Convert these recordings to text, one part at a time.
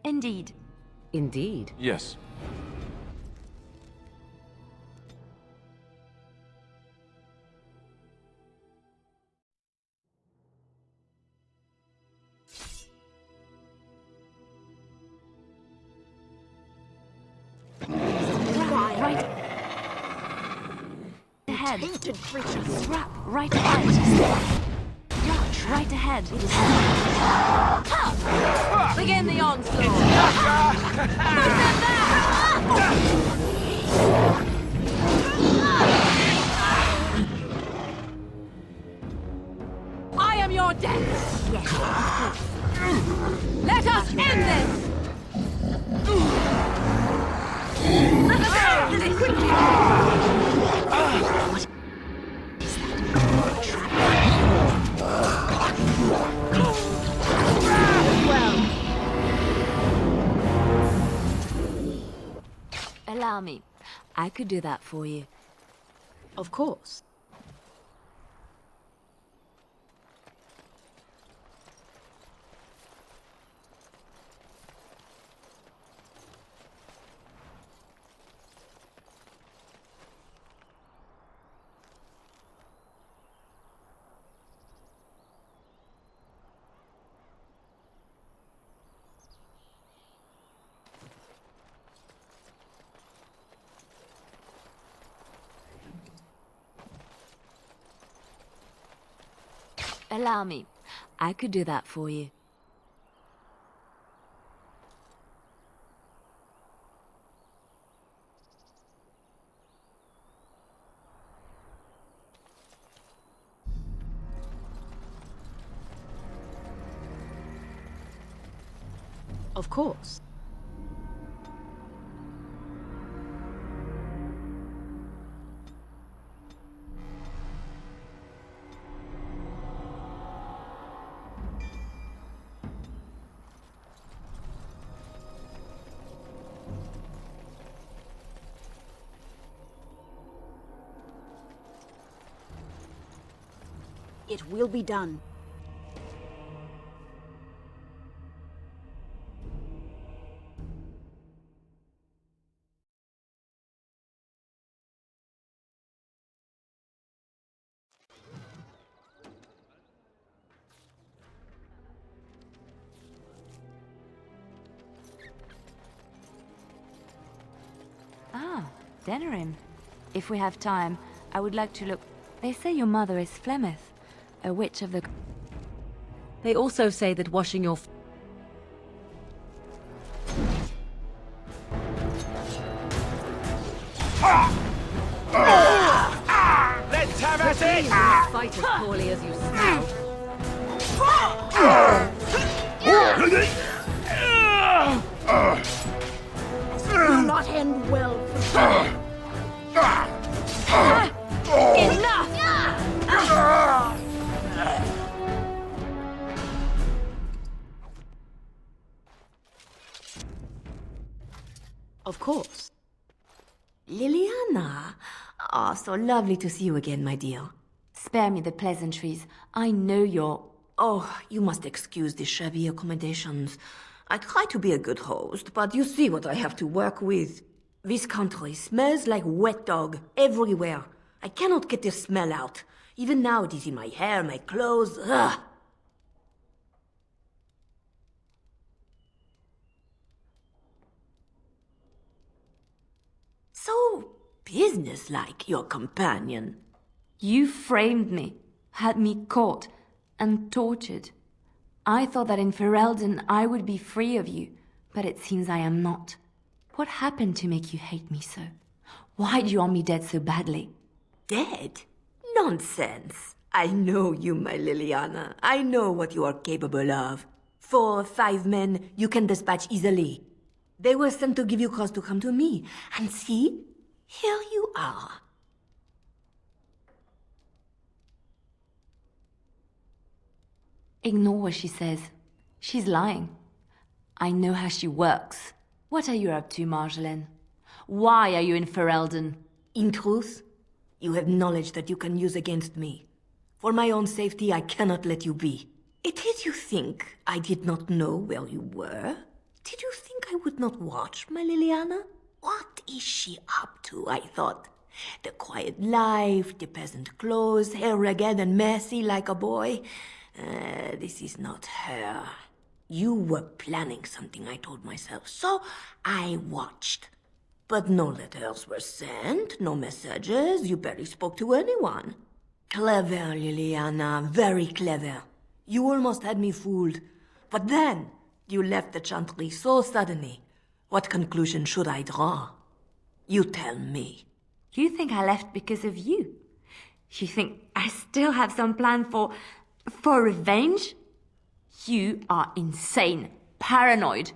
Indeed. Indeed. Yes. Right ahead. Scrap right ahead. Yacht right ahead. Begin the onslaught. I am your death. Yes. Let us end this. Allow me. I could do that for you. Of course. Allow me. I could do that for you. Of course. It will be done. Ah, Denerim. If we have time, I would like to look... They say your mother is Flemeth, a witch of the... They also say that washing your... Let's have at Please it! do not fight as poorly as you smell. Will not end well for Enough! Of course. Liliana! Ah, so lovely to see you again, my dear. Spare me the pleasantries. I know you're... Oh, you must excuse the shabby accommodations. I try to be a good host, but you see what I have to work with. This country smells like wet dog everywhere. I cannot get the smell out. Even now it is in my hair, my clothes. Ugh. So businesslike, your companion. You framed me, had me caught, and tortured. I thought that in Ferelden I would be free of you, but it seems I am not. What happened to make you hate me so? Why do you want me dead so badly? Dead? Nonsense. I know you, my Liliana. I know what you are capable of. 4 or 5 men you can dispatch easily. They were sent to give you cause to come to me. And see, here you are. Ignore what she says. She's lying. I know how she works. What are you up to, Marjolaine? Why are you in Ferelden? In truth, you have knowledge that you can use against me. For my own safety, I cannot let you be. It is you think I did not know where you were? Did you think I would not watch my Liliana? What is she up to, I thought. The quiet life, the peasant clothes, hair ragged and messy like a boy. This is not her. You were planning something, I told myself, so I watched. But no letters were sent, no messages, you barely spoke to anyone. Clever, Liliana, very clever. You almost had me fooled. But then, you left the chantry so suddenly. What conclusion should I draw? You tell me. You think I left because of you? You think I still have some plan for revenge? You are insane, paranoid.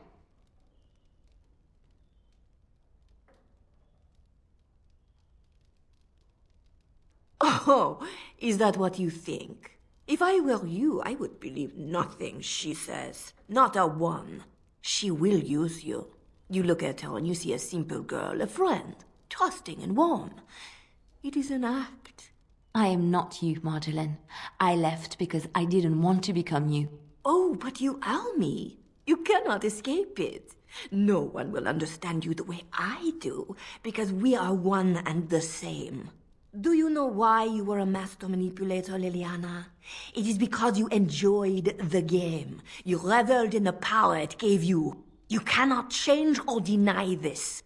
Oh, is that what you think? If I were you, I would believe nothing she says. Not a one. She will use you. You look at her and you see a simple girl, a friend, trusting and warm. It is an act. I am not you, Marjolaine. I left because I didn't want to become you. Oh, but you are me. You cannot escape it. No one will understand you the way I do, because we are one and the same. Do you know why you were a master manipulator, Liliana? It is because you enjoyed the game. You reveled in the power it gave you. You cannot change or deny this.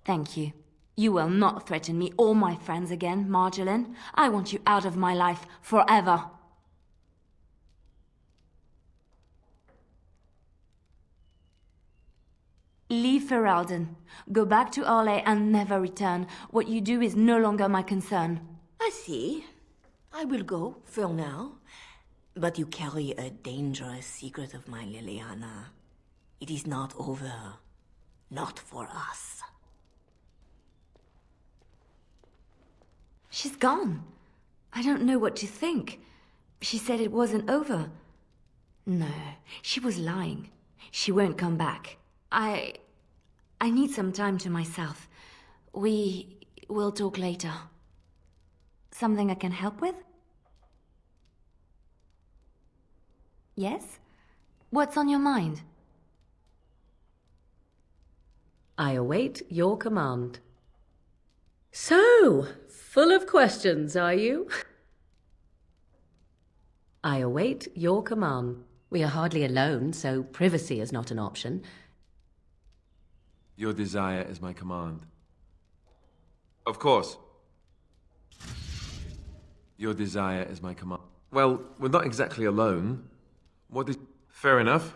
Thank you. You will not threaten me or my friends again, Marjolaine. I want you out of my life forever. Leave Ferelden. Go back to Arlay and never return. What you do is no longer my concern. I see. I will go, for now. But you carry a dangerous secret of mine, Liliana. It is not over. Not for us. She's gone. I don't know what to think. She said it wasn't over. No, she was lying. She won't come back. I need some time to myself. We will talk later. Something I can help with? Yes? What's on your mind? I await your command. So, full of questions, are you? I await your command. We are hardly alone, so privacy is not an option. Your desire is my command. Of course. Your desire is my command. Well, we're not exactly alone. What is... Fair enough.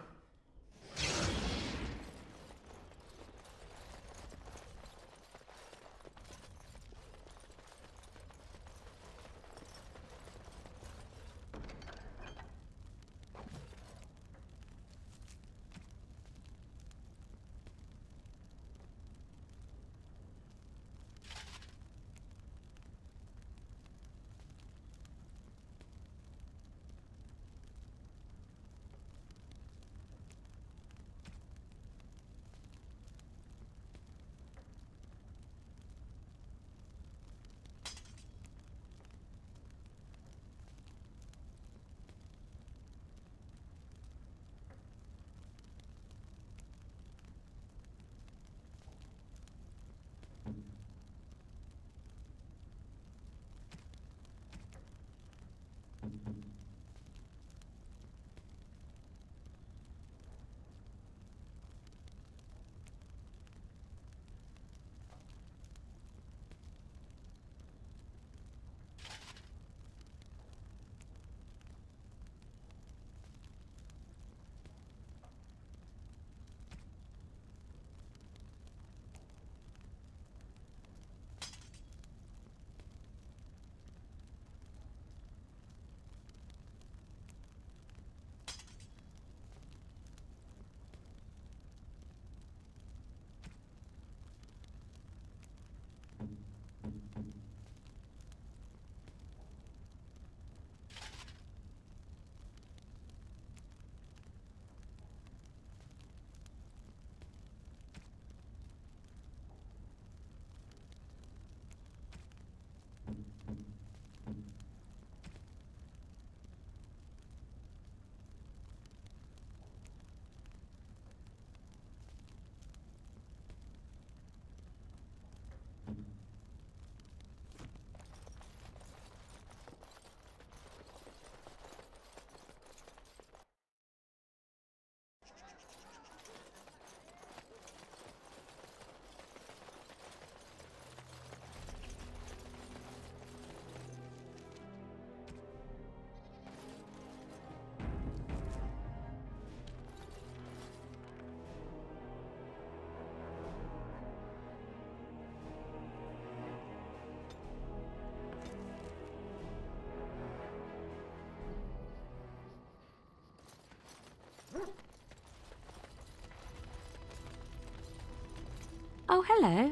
hello.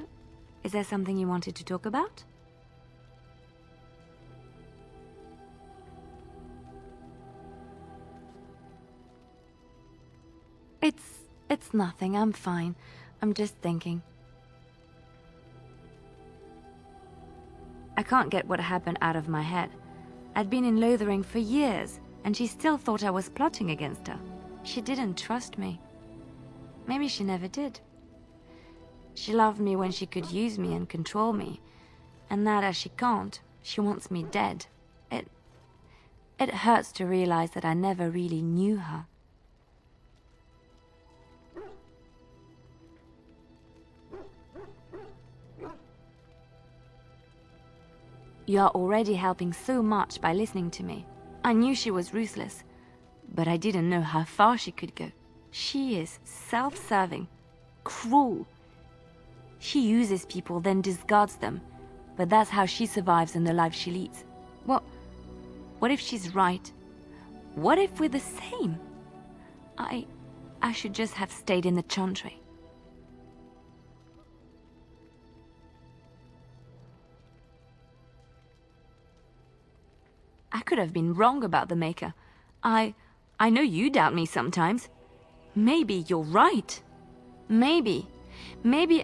Is there something you wanted to talk about? It's nothing. I'm fine. I'm just thinking. I can't get what happened out of my head. I'd been in Lothering for years, and she still thought I was plotting against her. She didn't trust me. Maybe she never did. She loved me when she could use me and control me. And now that she can't, she wants me dead. It hurts to realize that I never really knew her. You are already helping so much by listening to me. I knew she was ruthless, but I didn't know how far she could go. She is self-serving, cruel. She uses people, then discards them, but that's how she survives in the life she leads. What if she's right? What if we're the same? I should just have stayed in the Chantry. I could have been wrong about the Maker. I know you doubt me sometimes. Maybe you're right. Maybe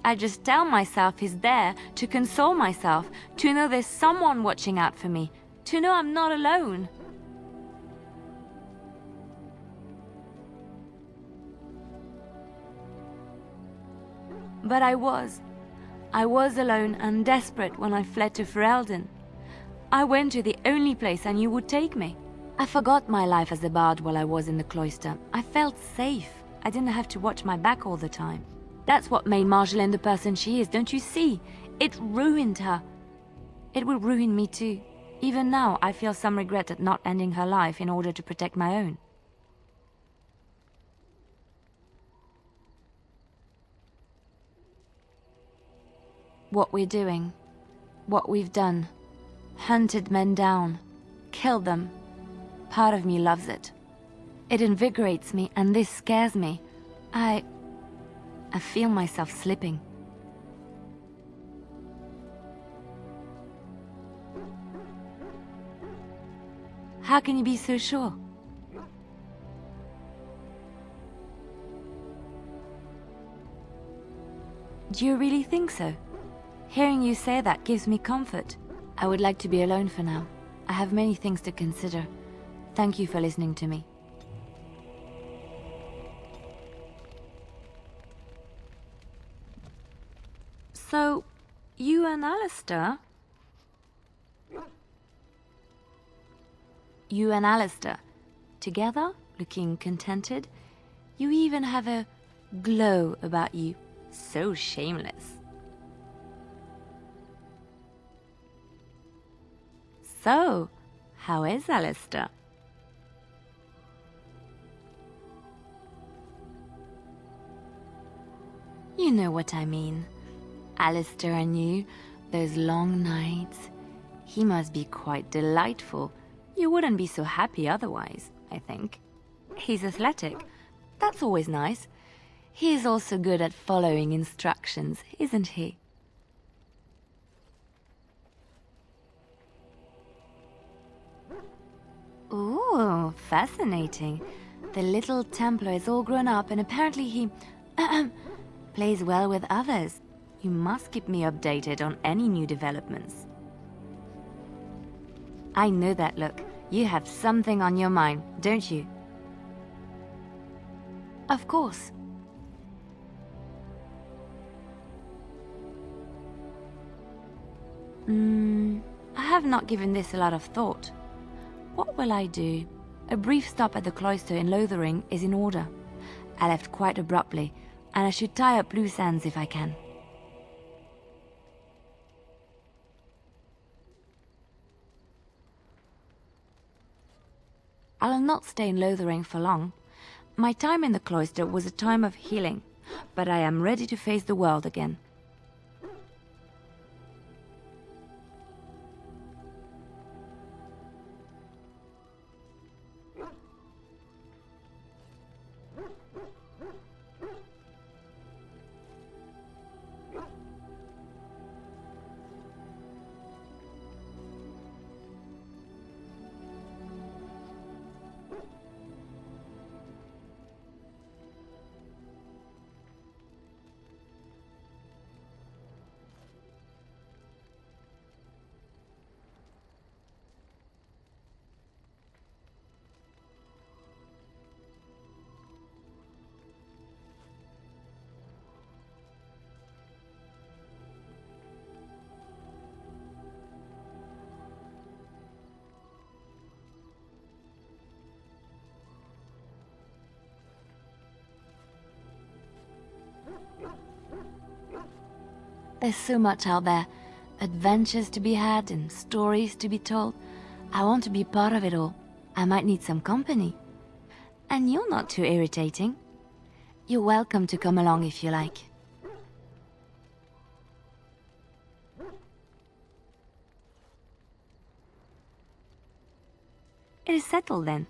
I just tell myself he's there to console myself, to know there's someone watching out for me, to know I'm not alone. But I was alone and desperate when I fled to Ferelden. I went to the only place I knew would take me. I forgot my life as a bard while I was in the cloister. I felt safe. I didn't have to watch my back all the time. That's what made Marjolaine the person she is, don't you see? It ruined her. It will ruin me too. Even now, I feel some regret at not ending her life in order to protect my own. What we're doing, what we've done, hunted men down, killed them. Part of me loves it. It invigorates me, and this scares me. I feel myself slipping. How can you be so sure? Do you really think so? Hearing you say that gives me comfort. I would like to be alone for now. I have many things to consider. Thank you for listening to me. So, you and Alistair? You and Alistair, together, looking contented. You even have a glow about you. So shameless. So, how is Alistair? You know what I mean. Alistair and you, those long nights. He must be quite delightful. You wouldn't be so happy otherwise, I think. He's athletic. That's always nice. He is also good at following instructions, isn't he? Ooh, fascinating. The little Templar is all grown up and apparently he plays well with others. You must keep me updated on any new developments. I know that look. You have something on your mind, don't you? Of course. I have not given this a lot of thought. What will I do? A brief stop at the cloister in Lothering is in order. I left quite abruptly, and I should tie up loose ends if I can. I'll not stay in Lothering for long. My time in the cloister was a time of healing, but I am ready to face the world again. There's so much out there. Adventures to be had and stories to be told. I want to be part of it all. I might need some company. And you're not too irritating. You're welcome to come along if you like. It is settled then.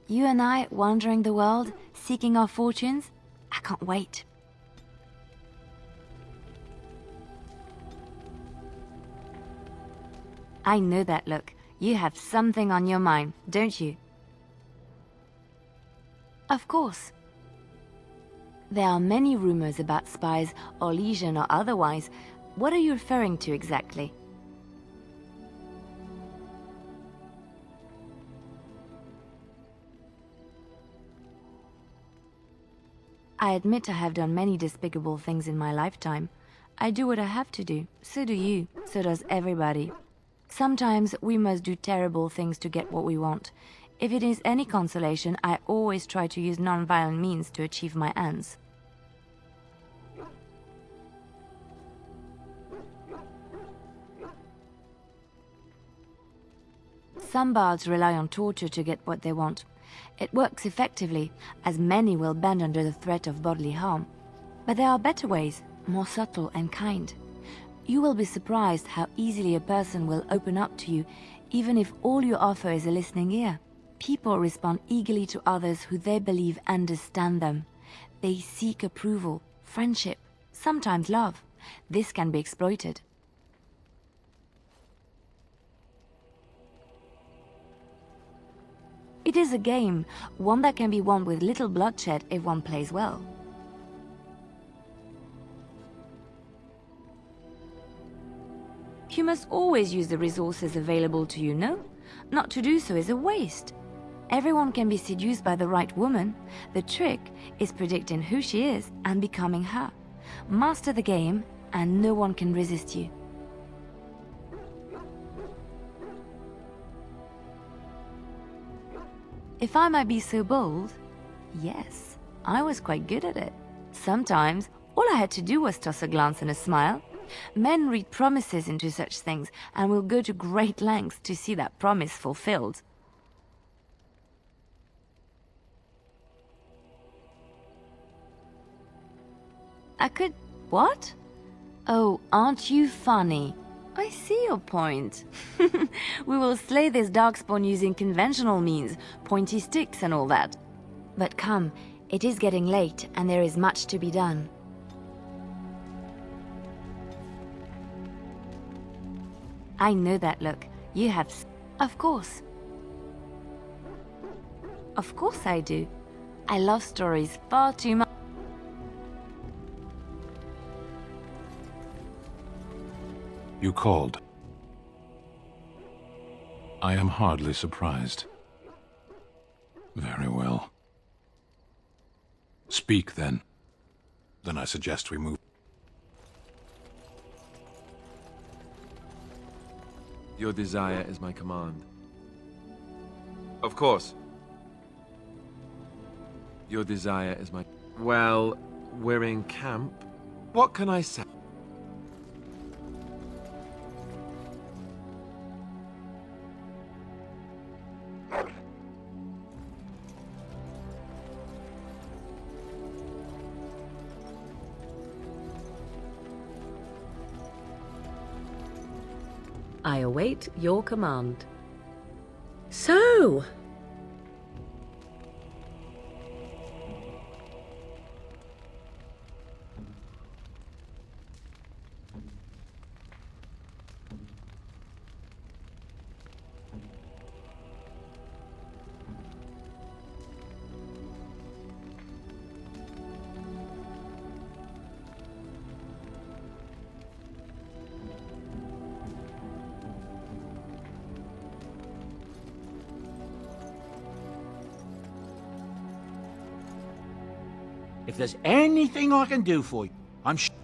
You and I wandering the world, seeking our fortunes. I can't wait. I know that look. You have something on your mind, don't you? Of course. There are many rumors about spies, or legion or otherwise. What are you referring to exactly? I admit I have done many despicable things in my lifetime. I do what I have to do. So do you. So does everybody. Sometimes we must do terrible things to get what we want. If it is any consolation, I always try to use non-violent means to achieve my ends. Some bards rely on torture to get what they want. It works effectively, as many will bend under the threat of bodily harm. But there are better ways, more subtle and kind. You will be surprised how easily a person will open up to you, even if all you offer is a listening ear. People respond eagerly to others who they believe understand them. They seek approval, friendship, sometimes love. This can be exploited. It is a game, one that can be won with little bloodshed if one plays well. You must always use the resources available to you, no? Not to do so is a waste. Everyone can be seduced by the right woman. The trick is predicting who she is and becoming her. Master the game, and no one can resist you. If I might be so bold, yes, I was quite good at it. Sometimes, all I had to do was toss a glance and a smile. Men read promises into such things and will go to great lengths to see that promise fulfilled. I could... what? Oh, aren't you funny? I see your point. We will slay this darkspawn using conventional means, pointy sticks and all that. But come, it is getting late and there is much to be done. I know that look. You have... Of course. Of course I do. I love stories far too much. You called. I am hardly surprised. Very well. Speak, then. Then I suggest we move. Your desire is my command. Of course. Your desire is my... Well, we're in camp. What can I say? I await your command. So! If there's anything I can do for you, I'm sure.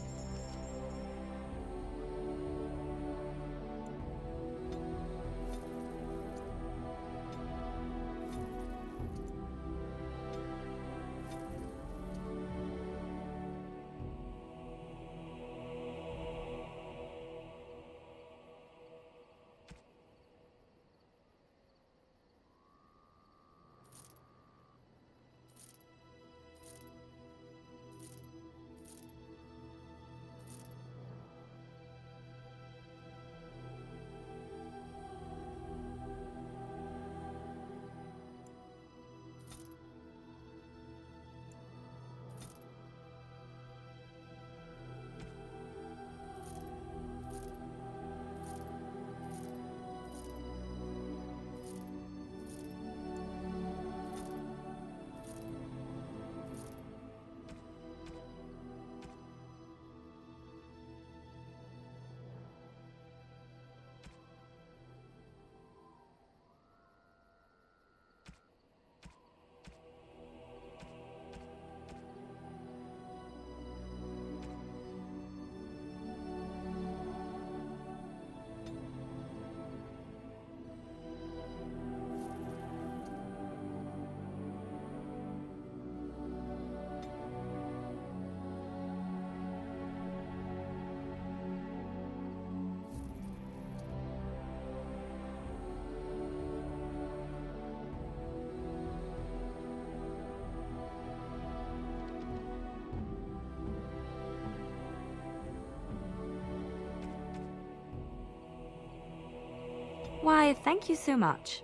Why, thank you so much.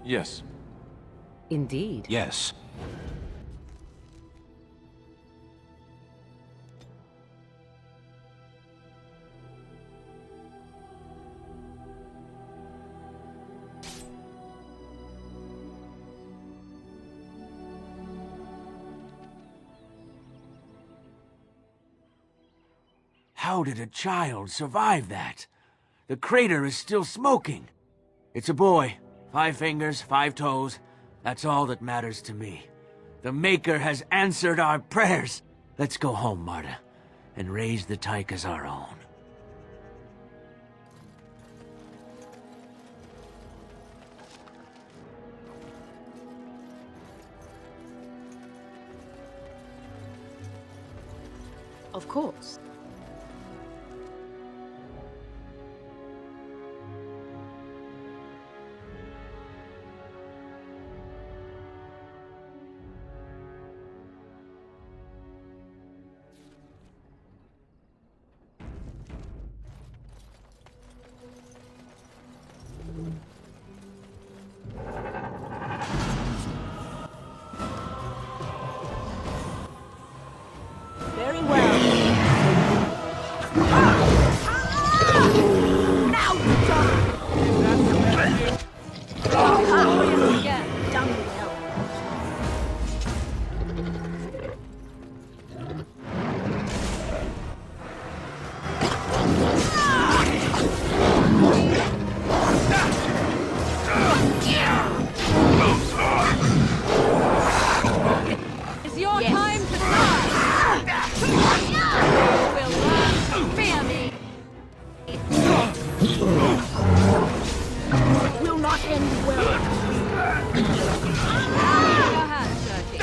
Yes. Indeed. Yes. How did a child survive that? The crater is still smoking. It's a boy. 5 fingers, 5 toes. That's all that matters to me. The Maker has answered our prayers. Let's go home, Marta, and raise the Tyke as our own. Of course. Very well. Now you die! Done well. It's your time to die! Will learn to fear me! Will not end well. Your hands dirty.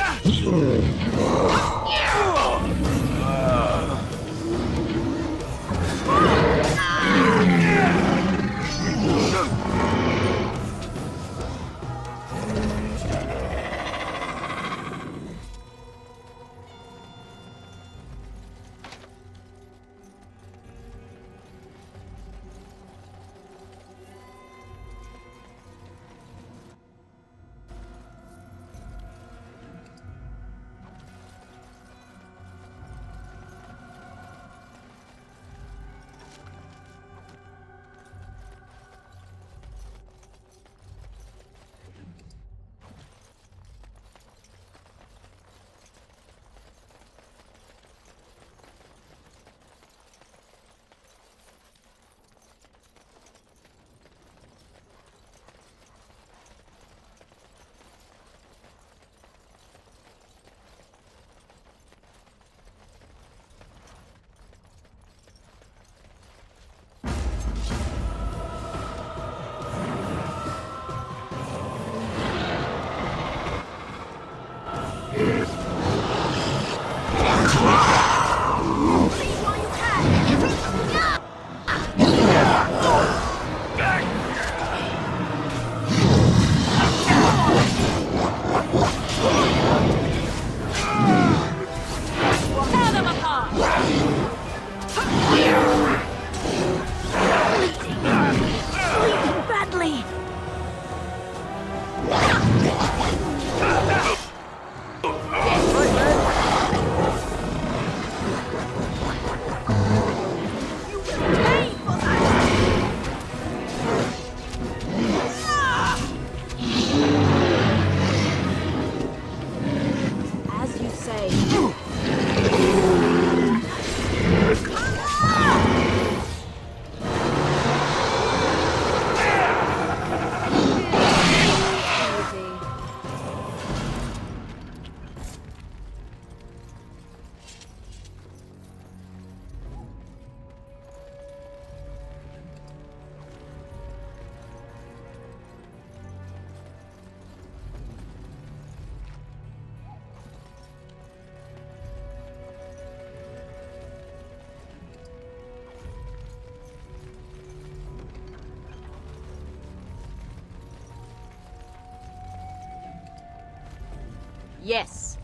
Yes.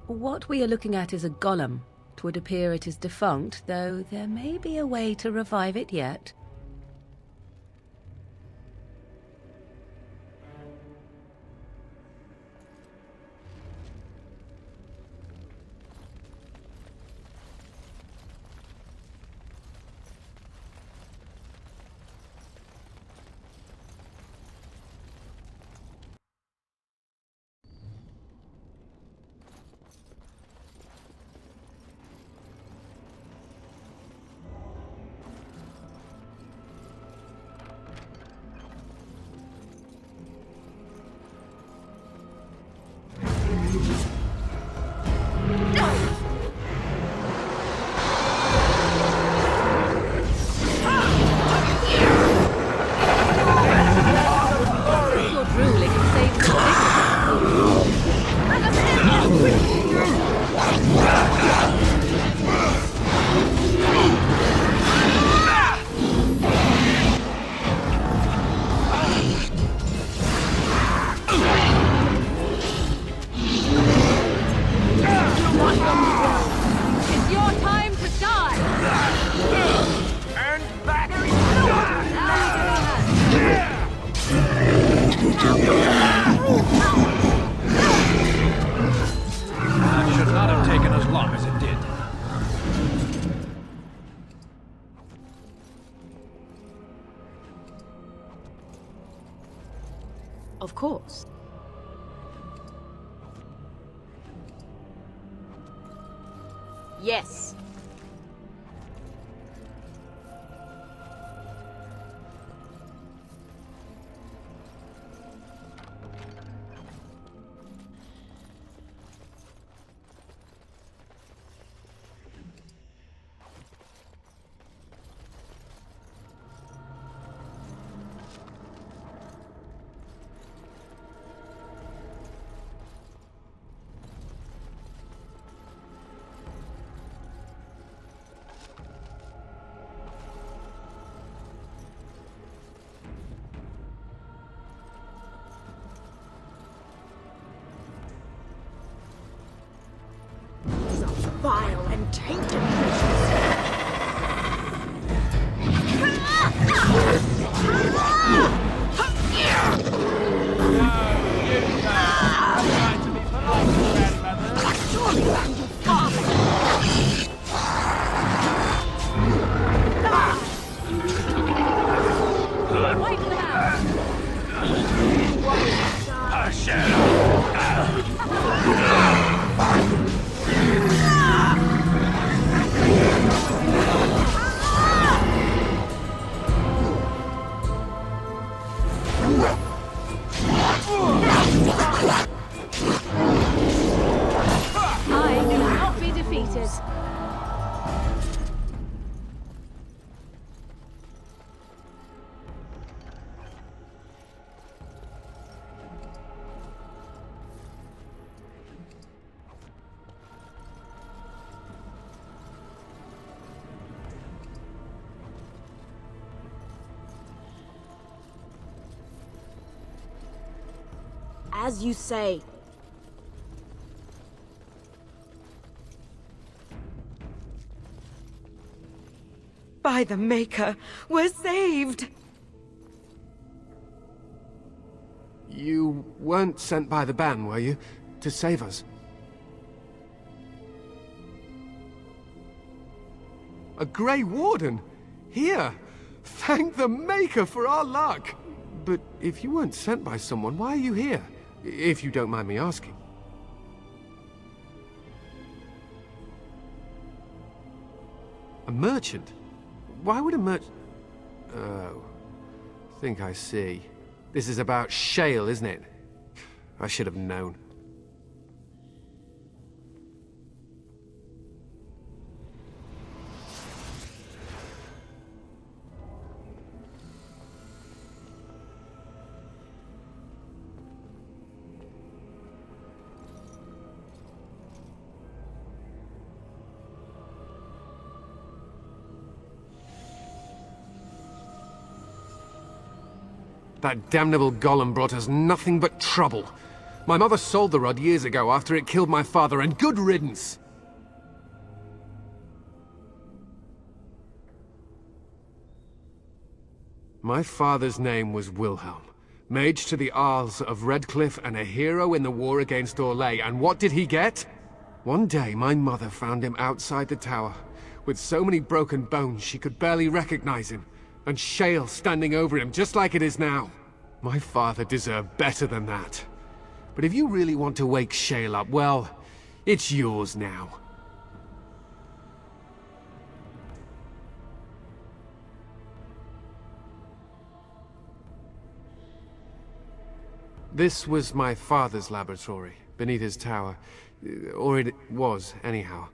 What we are looking at is a golem. 'Twould appear it is defunct, though there may be a way to revive it yet. Your drooling and saving It's your time to die! And back! That should not have taken as long as it did. Of course. Yes. These are vile and tainted creatures. Surely you do far Wipe them out! A shadow! I will not be defeated. As you say. By the Maker, we're saved! You weren't sent by the ban, were you? To save us? A Grey Warden? Here! Thank the Maker for our luck! But if you weren't sent by someone, why are you here? If you don't mind me asking. A merchant? Why would a merchant... Oh. Think I see. This is about Shale, isn't it? I should have known. That damnable golem brought us nothing but trouble. My mother sold the rod years ago after it killed my father, and good riddance! My father's name was Wilhelm, mage to the Arls of Redcliffe and a hero in the war against Orlais, and what did he get? One day my mother found him outside the tower, with so many broken bones she could barely recognize him. And Shale standing over him, just like it is now. My father deserved better than that. But if you really want to wake Shale up, well, it's yours now. This was my father's laboratory, beneath his tower. Or it was, anyhow.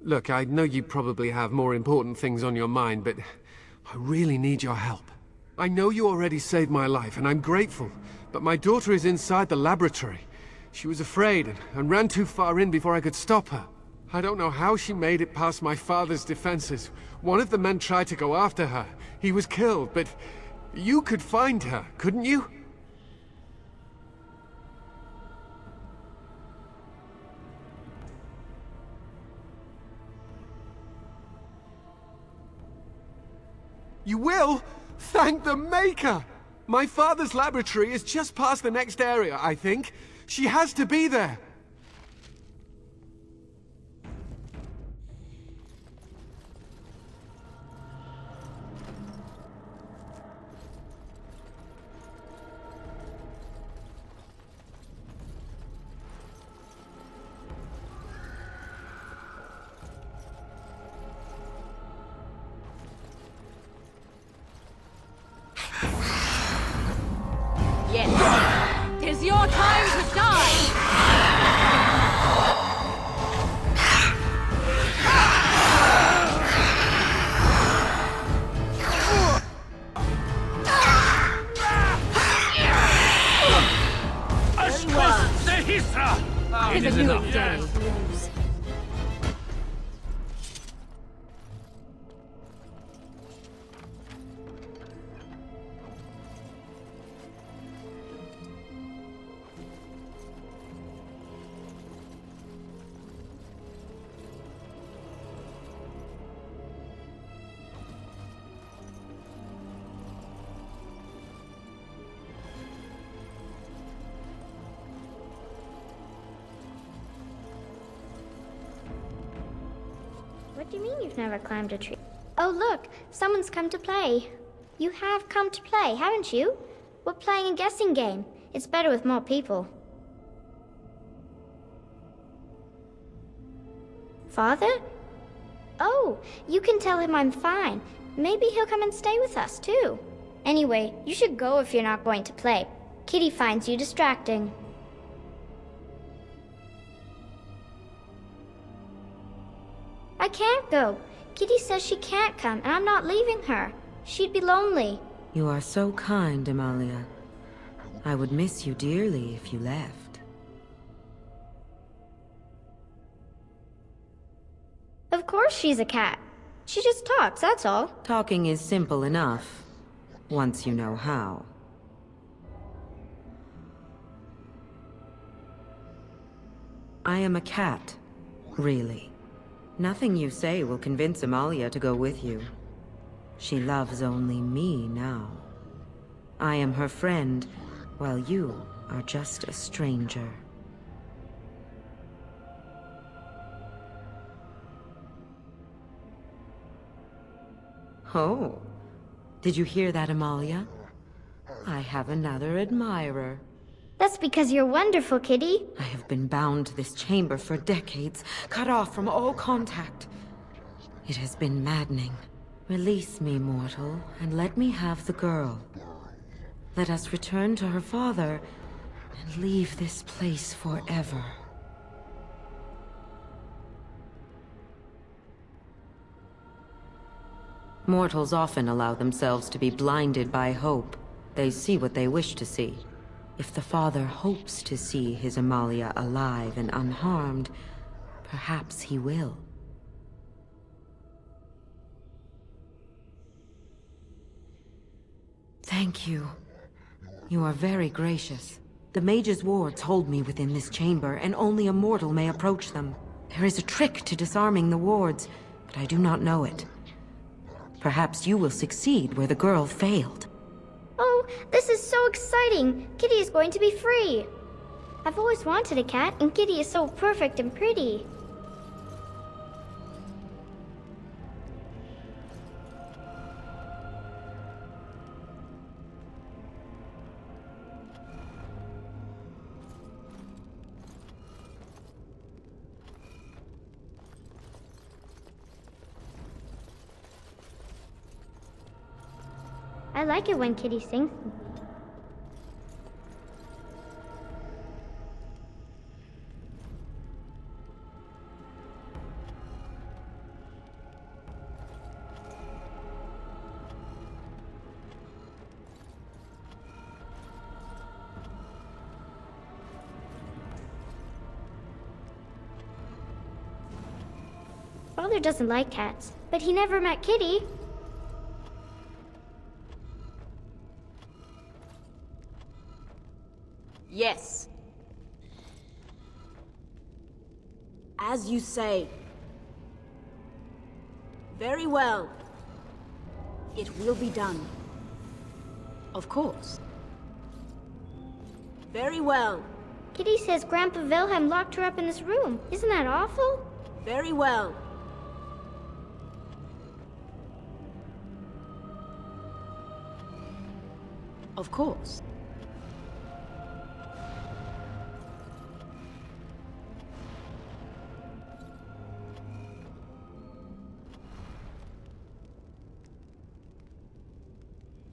Look, I know you probably have more important things on your mind, but... I really need your help. I know you already saved my life, and I'm grateful, but my daughter is inside the laboratory. She was afraid and ran too far in before I could stop her. I don't know how she made it past my father's defenses. One of the men tried to go after her. He was killed, but you could find her, couldn't you? You will? Thank the Maker! My father's laboratory is just past the next area, I think. She has to be there. Yes. 'Tis your time to die! It is a new day. What do you mean you've never climbed a tree? Oh look, someone's come to play. You have come to play, haven't you? We're playing a guessing game. It's better with more people. Father? Oh, you can tell him I'm fine. Maybe he'll come and stay with us too. Anyway, you should go if you're not going to play. Kitty finds you distracting. I can't go. Kitty says she can't come, and I'm not leaving her. She'd be lonely. You are so kind, Amalia. I would miss you dearly if you left. Of course she's a cat. She just talks, that's all. Talking is simple enough, once you know how. I am a cat, really. Nothing you say will convince Amalia to go with you. She loves only me now. I am her friend, while you are just a stranger. Oh, did you hear that, Amalia? I have another admirer. That's because you're wonderful, Kitty. I have been bound to this chamber for decades, cut off from all contact. It has been maddening. Release me, mortal, and let me have the girl. Let us return to her father and leave this place forever. Mortals often allow themselves to be blinded by hope. They see what they wish to see. If the father hopes to see his Amalia alive and unharmed, perhaps he will. Thank you. You are very gracious. The mage's wards hold me within this chamber, and only a mortal may approach them. There is a trick to disarming the wards, but I do not know it. Perhaps you will succeed where the girl failed. Oh, this is so exciting! Kitty is going to be free! I've always wanted a cat, and Kitty is so perfect and pretty. I like it when Kitty sings to me. Father doesn't like cats, but he never met Kitty. Yes. As you say. Very well. It will be done. Of course. Very well. Kitty says Grandpa Wilhelm locked her up in this room. Isn't that awful? Very well. Of course.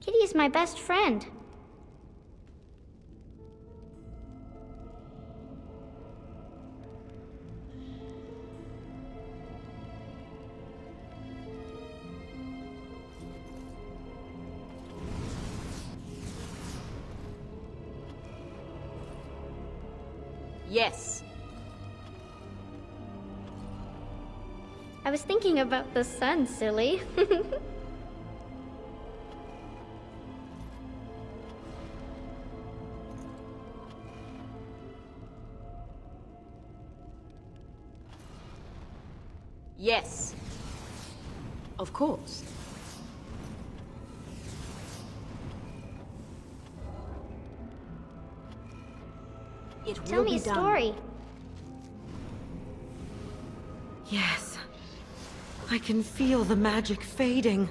Kitty is my best friend. Yes. I was thinking about the sun, silly. Yes. Of course. It will Tell me be a done. story. Yes. I can feel the magic fading.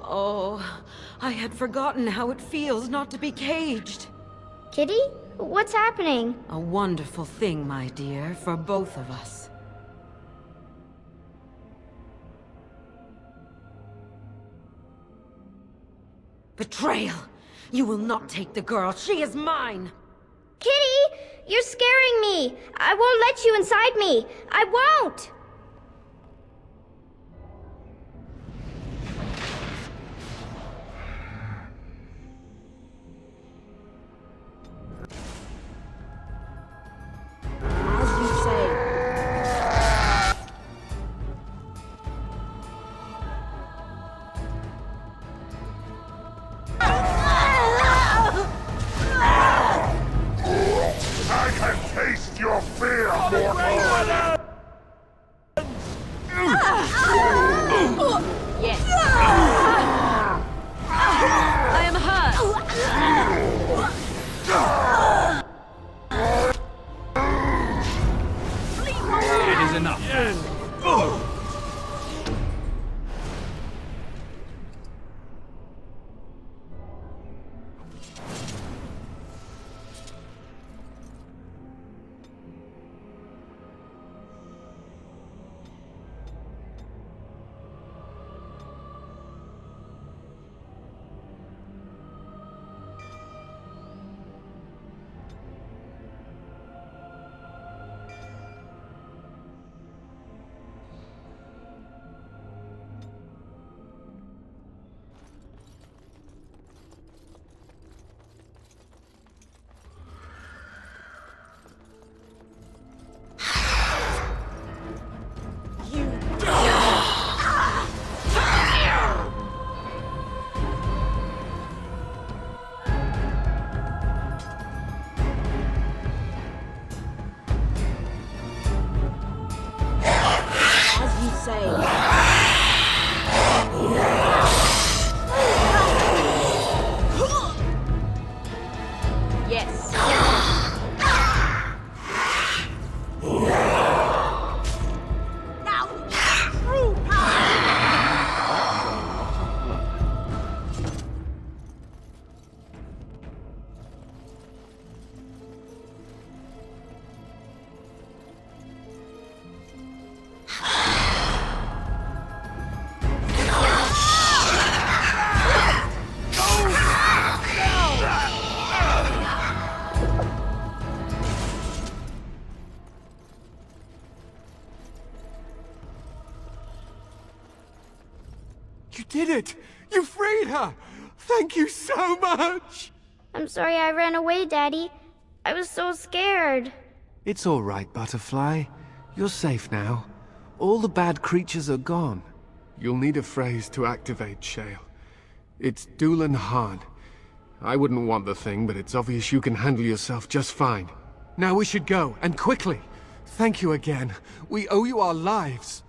Oh, I had forgotten how it feels not to be caged. Kitty? What's happening? A wonderful thing, my dear, for both of us. Betrayal! You will not take the girl. She is mine! Kitty! You're scaring me! I won't let you inside me! I won't! As you say. I can taste your fear, mortal! Yes. is enough. You did it! You freed her! Thank you so much! I'm sorry I ran away, Daddy. I was so scared. It's all right, Butterfly. You're safe now. All the bad creatures are gone. You'll need a phrase to activate Shale. It's Doolan Han. I wouldn't want the thing, but it's obvious you can handle yourself just fine. Now we should go, and quickly. Thank you again. We owe you our lives.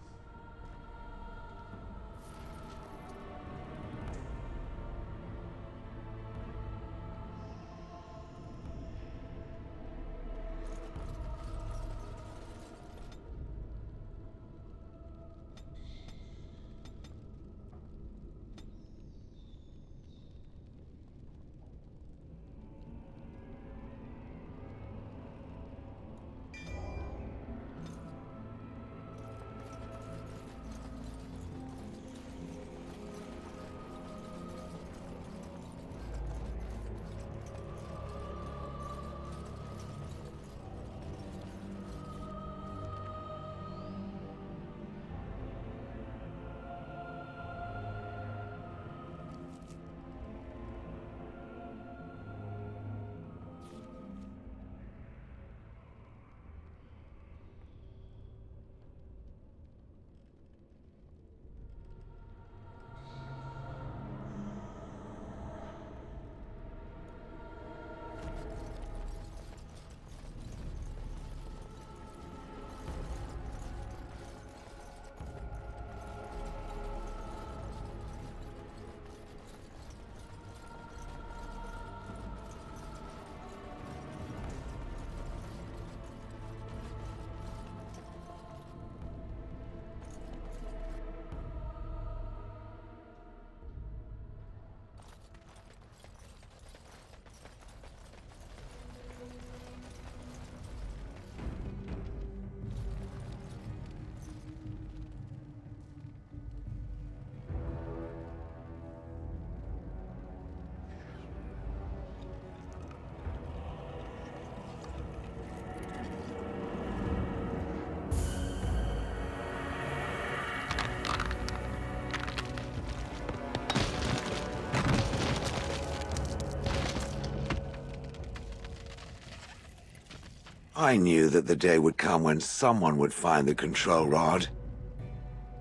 I knew that the day would come when someone would find the control rod.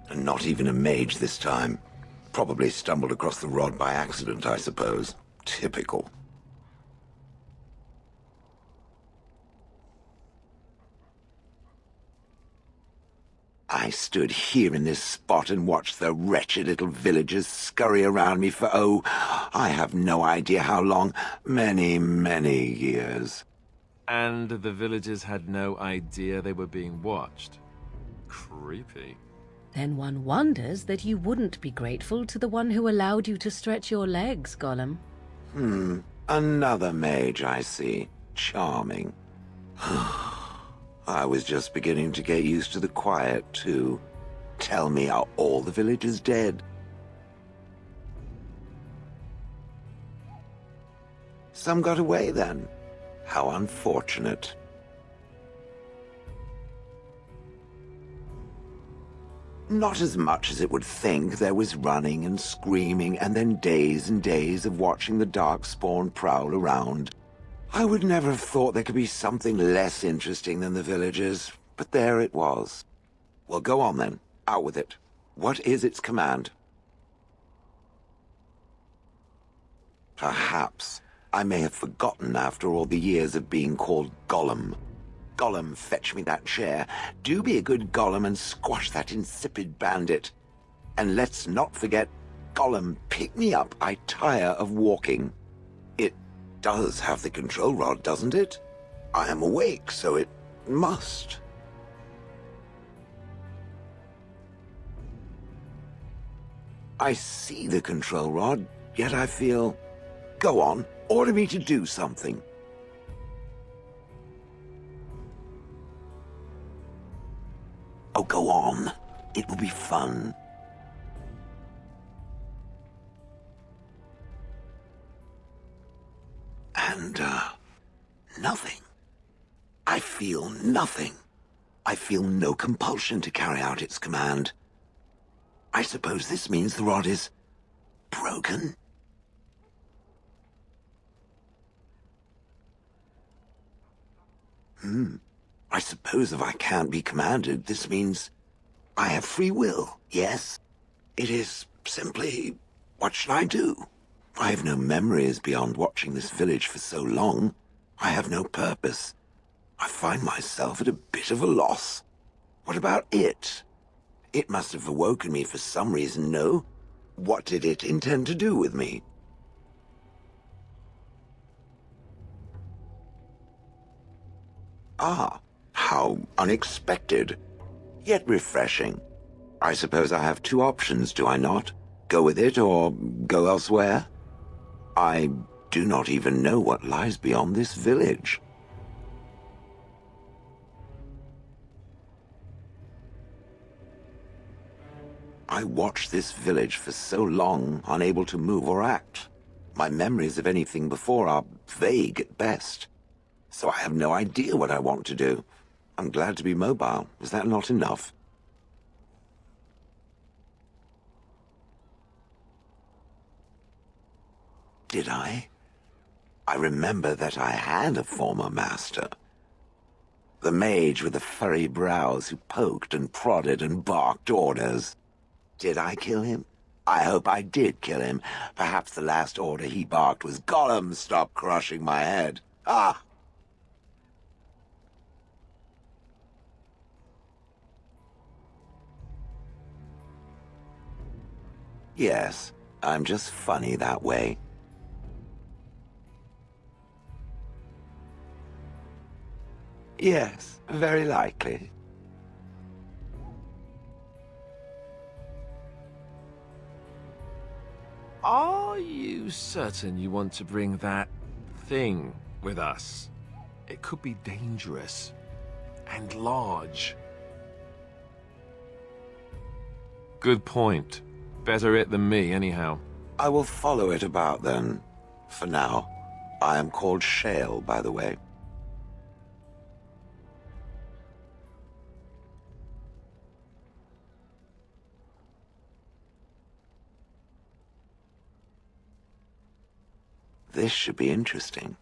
And not even a mage this time. Probably stumbled across the rod by accident, I suppose. Typical. I stood here in this spot and watched the wretched little villagers scurry around me for, oh, I have no idea how long. Many, many years. And the villagers had no idea they were being watched. Creepy. Then one wonders that you wouldn't be grateful to the one who allowed you to stretch your legs, Gollum. Another mage, I see. Charming. I was just beginning to get used to the quiet, too. Tell me, are all the villagers dead? Some got away, then. How unfortunate. Not as much as it would think. There was running and screaming, and then days and days of watching the Darkspawn prowl around. I would never have thought there could be something less interesting than the villagers, but there it was. Well, go on then. Out with it. What is its command? Perhaps I may have forgotten after all the years of being called Gollum. Gollum, fetch me that chair. Do be a good Gollum and squash that insipid bandit. And let's not forget, Gollum, pick me up. I tire of walking. It does have the control rod, doesn't it? I am awake, so it must. I see the control rod, yet I feel... Go on, order me to do something. Oh, go on. It will be fun. And, nothing. I feel nothing. I feel no compulsion to carry out its command. I suppose this means the rod is... broken? I suppose if I can't be commanded, this means I have free will, yes? It is simply, what should I do? I have no memories beyond watching this village for so long. I have no purpose. I find myself at a bit of a loss. What about it? It must have awoken me for some reason, no? What did it intend to do with me? Ah, how unexpected, yet refreshing. I suppose I have two options, do I not? Go with it or go elsewhere? I do not even know what lies beyond this village. I watched this village for so long, unable to move or act. My memories of anything before are vague at best. So I have no idea what I want to do. I'm glad to be mobile. Is that not enough? Did I? I remember that I had a former master. The mage with the furry brows who poked and prodded and barked orders. Did I kill him? I hope I did kill him. Perhaps the last order he barked was, Gollum, stop crushing my head. Ah! Yes, I'm just funny that way. Yes, very likely. Are you certain you want to bring that thing with us? It could be dangerous and large. Good point. Better it than me, anyhow. I will follow it about then. For now. I am called Shale, by the way. This should be interesting.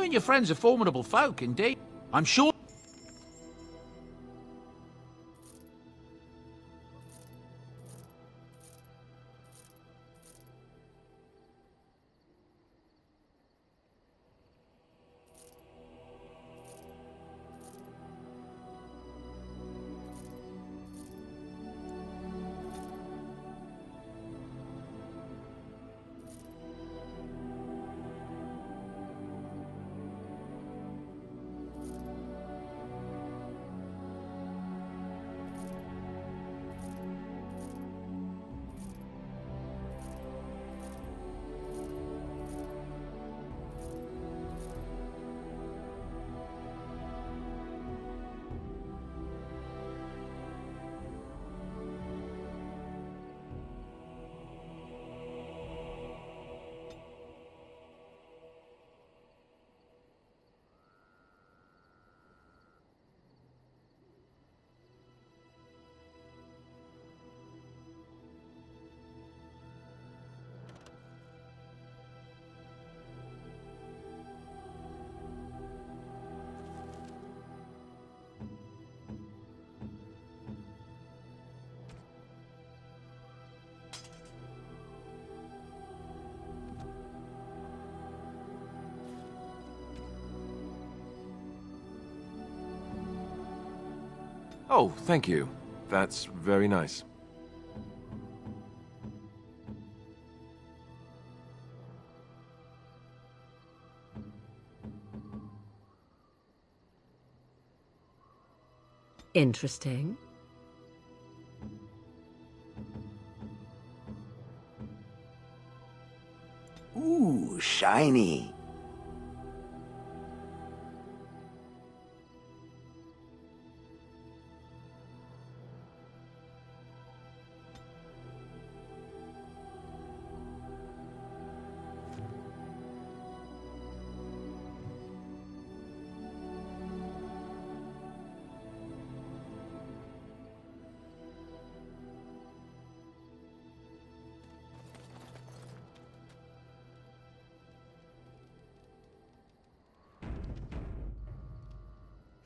and your friends are formidable folk, indeed. I'm sure... Oh, thank you. That's very nice. Interesting. Ooh, shiny.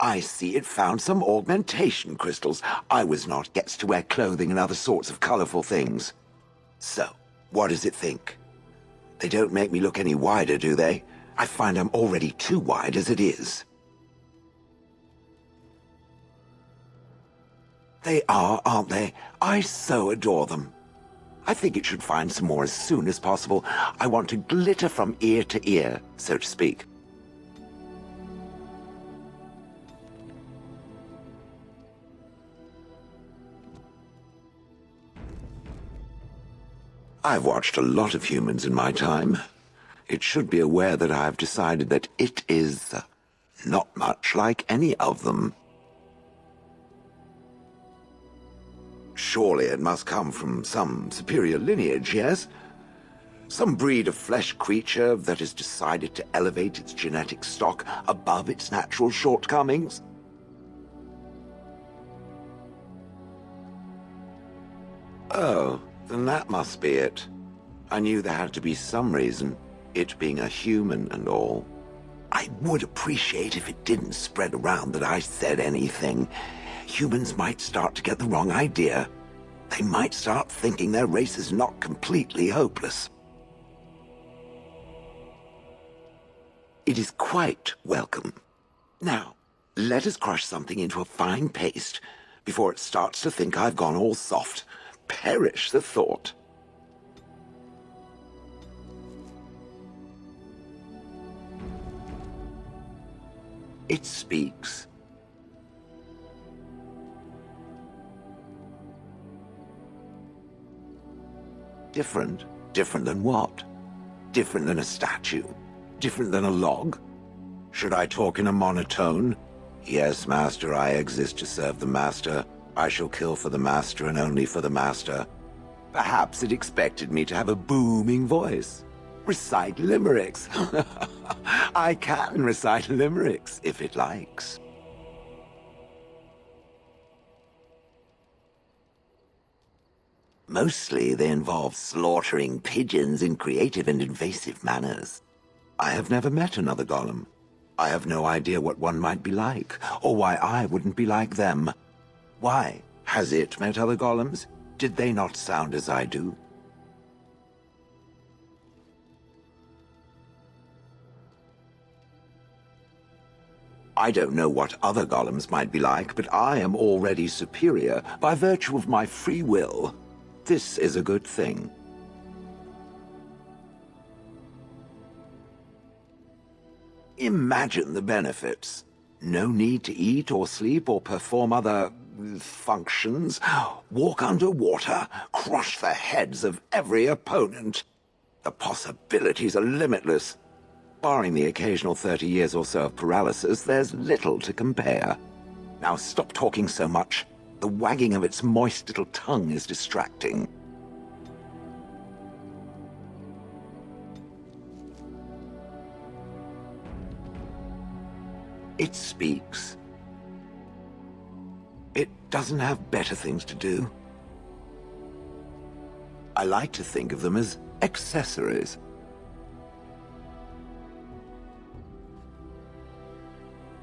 I see it found some augmentation crystals. I was not gets to wear clothing and other sorts of colorful things. So, what does it think? They don't make me look any wider, do they? I find I'm already too wide as it is. They are, aren't they? I so adore them. I think it should find some more as soon as possible. I want to glitter from ear to ear, so to speak. I've watched a lot of humans in my time. It should be aware that I've decided that it is not much like any of them. Surely it must come from some superior lineage, yes? Some breed of flesh creature that has decided to elevate its genetic stock above its natural shortcomings? Oh. Then that must be it. I knew there had to be some reason, it being a human and all. I would appreciate if it didn't spread around that I said anything. Humans might start to get the wrong idea. They might start thinking their race is not completely hopeless. It is quite welcome. Now, let us crush something into a fine paste before it starts to think I've gone all soft. Perish the thought. It speaks. Different? Different than what? Different than a statue? Different than a log? Should I talk in a monotone? Yes, Master, I exist to serve the Master. I shall kill for the Master and only for the Master. Perhaps it expected me to have a booming voice. Recite limericks. I can recite limericks, if it likes. Mostly they involve slaughtering pigeons in creative and invasive manners. I have never met another golem. I have no idea what one might be like, or why I wouldn't be like them. Why? Has it met other golems? Did they not sound as I do? I don't know what other golems might be like, but I am already superior by virtue of my free will. This is a good thing. Imagine the benefits. No need to eat or sleep or perform other functions. Walk underwater, crush the heads of every opponent. The possibilities are limitless. Barring the occasional 30 years or so of paralysis, there's little to compare. Now stop talking so much. The wagging of its moist little tongue is distracting. It speaks. It doesn't have better things to do. I like to think of them as accessories.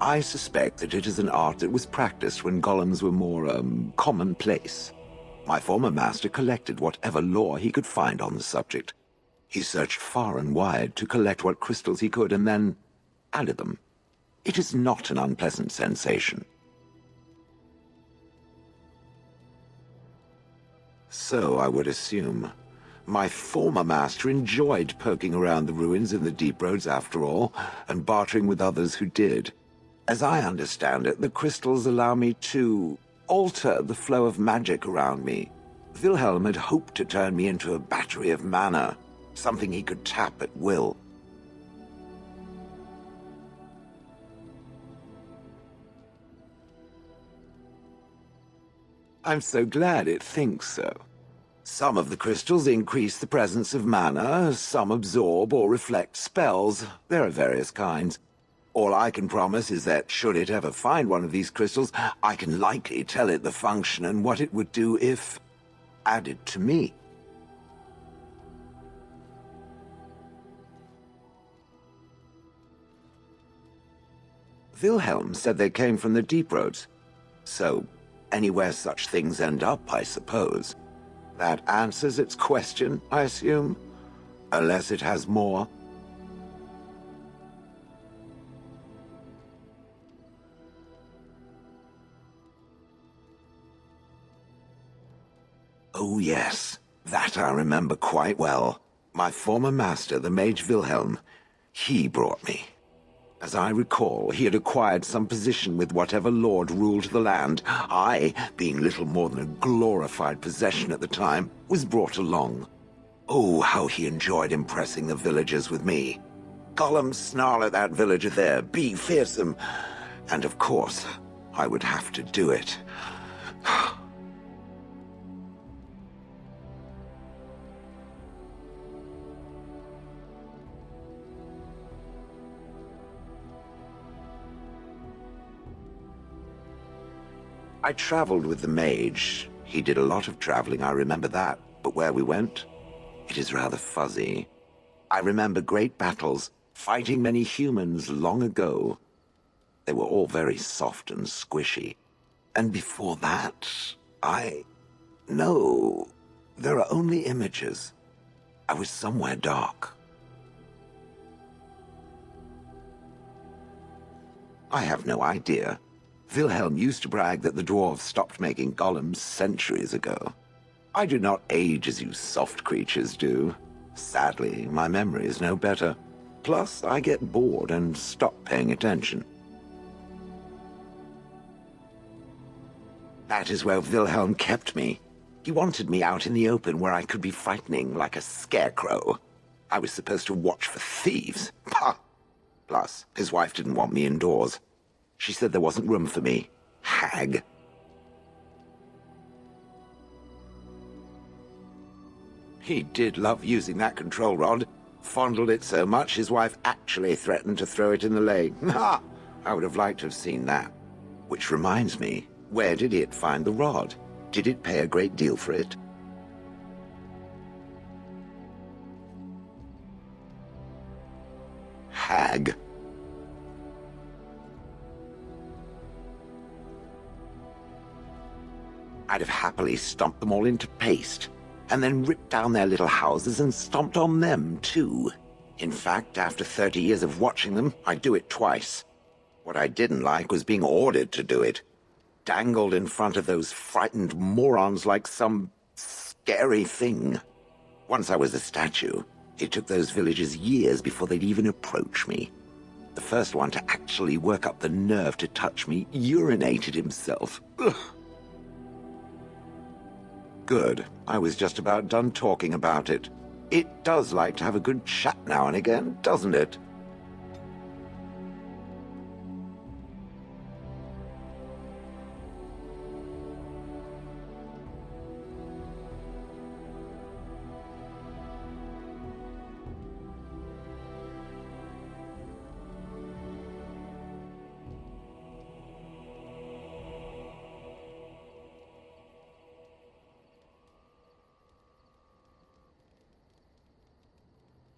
I suspect that it is an art that was practiced when golems were more, commonplace. My former master collected whatever lore he could find on the subject. He searched far and wide to collect what crystals he could and then added them. It is not an unpleasant sensation. So I would assume. My former master enjoyed poking around the ruins in the deep roads after all, and bartering with others who did. As I understand it, the crystals allow me to alter the flow of magic around me. Wilhelm had hoped to turn me into a battery of mana, something he could tap at will. I'm so glad it thinks so. Some of the crystals increase the presence of mana, some absorb or reflect spells. There are various kinds. All I can promise is that should it ever find one of these crystals, I can likely tell it the function and what it would do if added to me. Wilhelm said they came from the deep roads. So, anywhere such things end up, I suppose. That answers its question, I assume? Unless it has more. Oh yes, that I remember quite well. My former master, the Mage Wilhelm, he brought me. As I recall, he had acquired some position with whatever lord ruled the land. I, being little more than a glorified possession at the time, was brought along. Oh, how he enjoyed impressing the villagers with me. Gollum snarl at that villager there, be fearsome. And of course, I would have to do it. I traveled with the mage. He did a lot of traveling, I remember that. But where we went, it is rather fuzzy. I remember great battles, fighting many humans long ago. They were all very soft and squishy. And before that, No, there are only images. I was somewhere dark. I have no idea. Wilhelm used to brag that the dwarves stopped making golems centuries ago. I do not age as you soft creatures do. Sadly, my memory is no better. Plus, I get bored and stop paying attention. That is where Wilhelm kept me. He wanted me out in the open where I could be frightening like a scarecrow. I was supposed to watch for thieves. Pah! Plus, his wife didn't want me indoors. She said there wasn't room for me. Hag. He did love using that control rod. Fondled it so much, his wife actually threatened to throw it in the lake. Ha! I would have liked to have seen that. Which reminds me, where did it find the rod? Did it pay a great deal for it? Hag. I'd have happily stomped them all into paste, and then ripped down their little houses and stomped on them, too. In fact, after 30 years of watching them, I'd do it twice. What I didn't like was being ordered to do it. Dangled in front of those frightened morons like some scary thing. Once I was a statue, it took those villagers years before they'd even approach me. The first one to actually work up the nerve to touch me urinated himself. Ugh. Good. I was just about done talking about it. It does like to have a good chat now and again, doesn't it?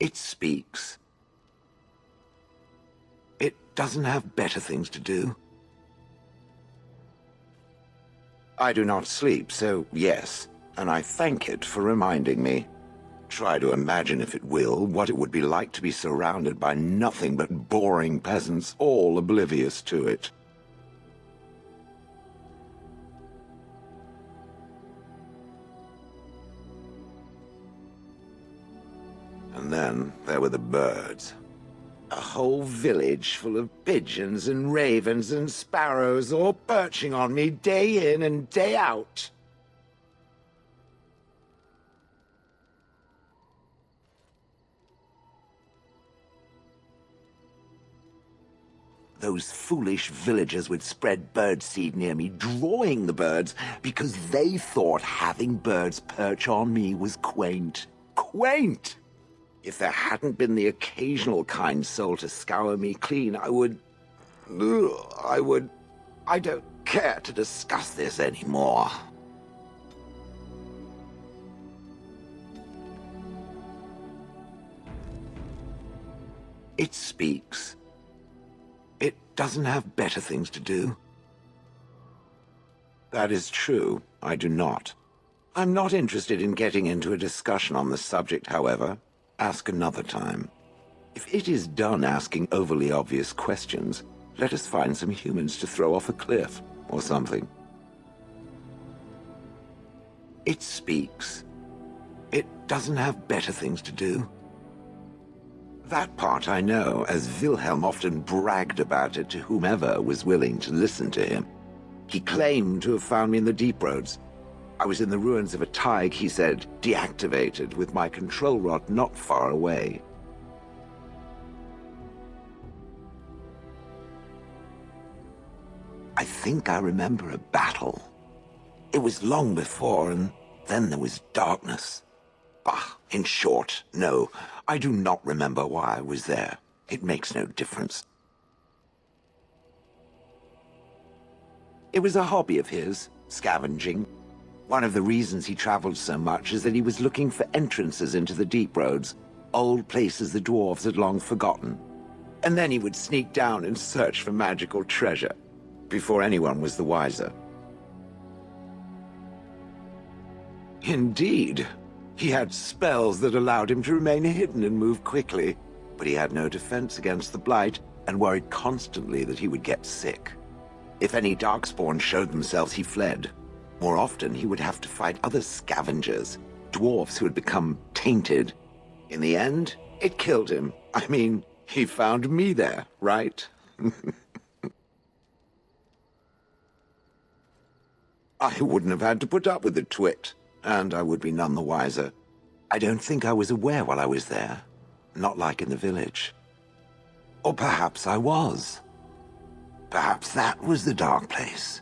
It speaks. It doesn't have better things to do. I do not sleep, so yes, and I thank it for reminding me. Try to imagine, if it will, what it would be like to be surrounded by nothing but boring peasants, all oblivious to it. And then there were the birds. A whole village full of pigeons and ravens and sparrows all perching on me day in and day out. Those foolish villagers would spread birdseed near me, drawing the birds, because they thought having birds perch on me was quaint. Quaint! If there hadn't been the occasional kind soul to scour me clean, I don't care to discuss this anymore. It speaks. It doesn't have better things to do. That is true. I do not. I'm not interested in getting into a discussion on the subject, however. Ask another time. If it is done asking overly obvious questions, let us find some humans to throw off a cliff, or something. It speaks. It doesn't have better things to do. That part I know, as Wilhelm often bragged about it to whomever was willing to listen to him. He claimed to have found me in the deep roads. I was in the ruins of a Tig, he said, deactivated, with my control rod not far away. I think I remember a battle. It was long before, and then there was darkness. Bah, in short, no, I do not remember why I was there. It makes no difference. It was a hobby of his, scavenging. One of the reasons he traveled so much is that he was looking for entrances into the deep roads, old places the dwarves had long forgotten. And then he would sneak down and search for magical treasure, before anyone was the wiser. Indeed. He had spells that allowed him to remain hidden and move quickly, but he had no defense against the blight and worried constantly that he would get sick. If any darkspawn showed themselves, he fled. More often, he would have to fight other scavengers, dwarves who had become tainted. In the end, it killed him. I mean, he found me there, right? I wouldn't have had to put up with the twit, and I would be none the wiser. I don't think I was aware while I was there. Not like in the village. Or perhaps I was. Perhaps that was the dark place,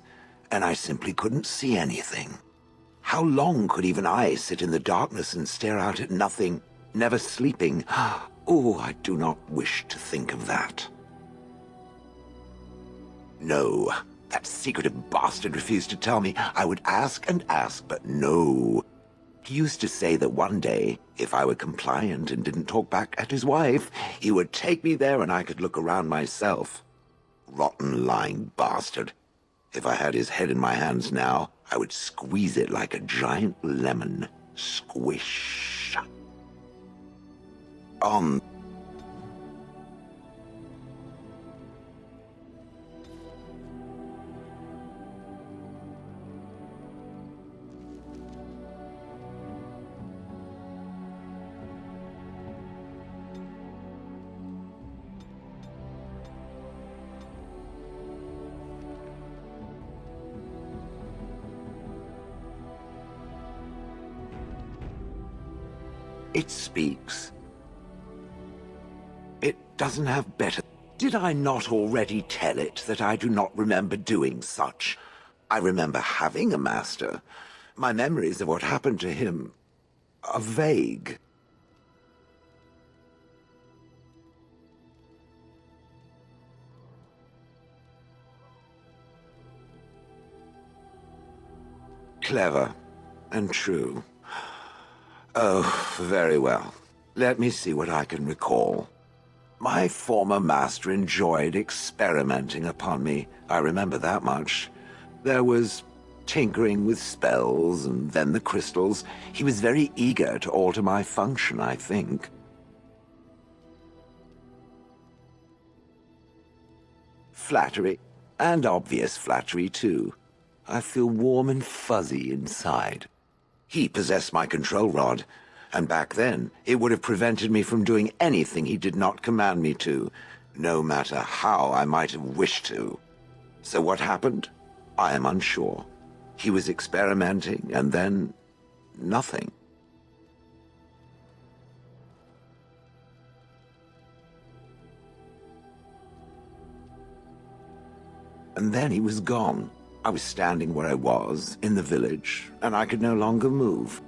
and I simply couldn't see anything. How long could even I sit in the darkness and stare out at nothing, never sleeping? Oh, I do not wish to think of that. No, that secretive bastard refused to tell me. I would ask and ask, but no. He used to say that one day, if I were compliant and didn't talk back at his wife, he would take me there and I could look around myself. Rotten, lying bastard. If I had his head in my hands now, I would squeeze it like a giant lemon. Squish. On. It speaks. It doesn't have better. Did I not already tell it that I do not remember doing such? I remember having a master. My memories of what happened to him are vague. Clever and true. Oh, very well. Let me see what I can recall. My former master enjoyed experimenting upon me. I remember that much. There was tinkering with spells, and then the crystals. He was very eager to alter my function, I think. Flattery, and obvious flattery, too. I feel warm and fuzzy inside. He possessed my control rod, and back then, it would have prevented me from doing anything he did not command me to, no matter how I might have wished to. So what happened? I am unsure. He was experimenting, and then nothing. And then he was gone. I was standing where I was, in the village, and I could no longer move.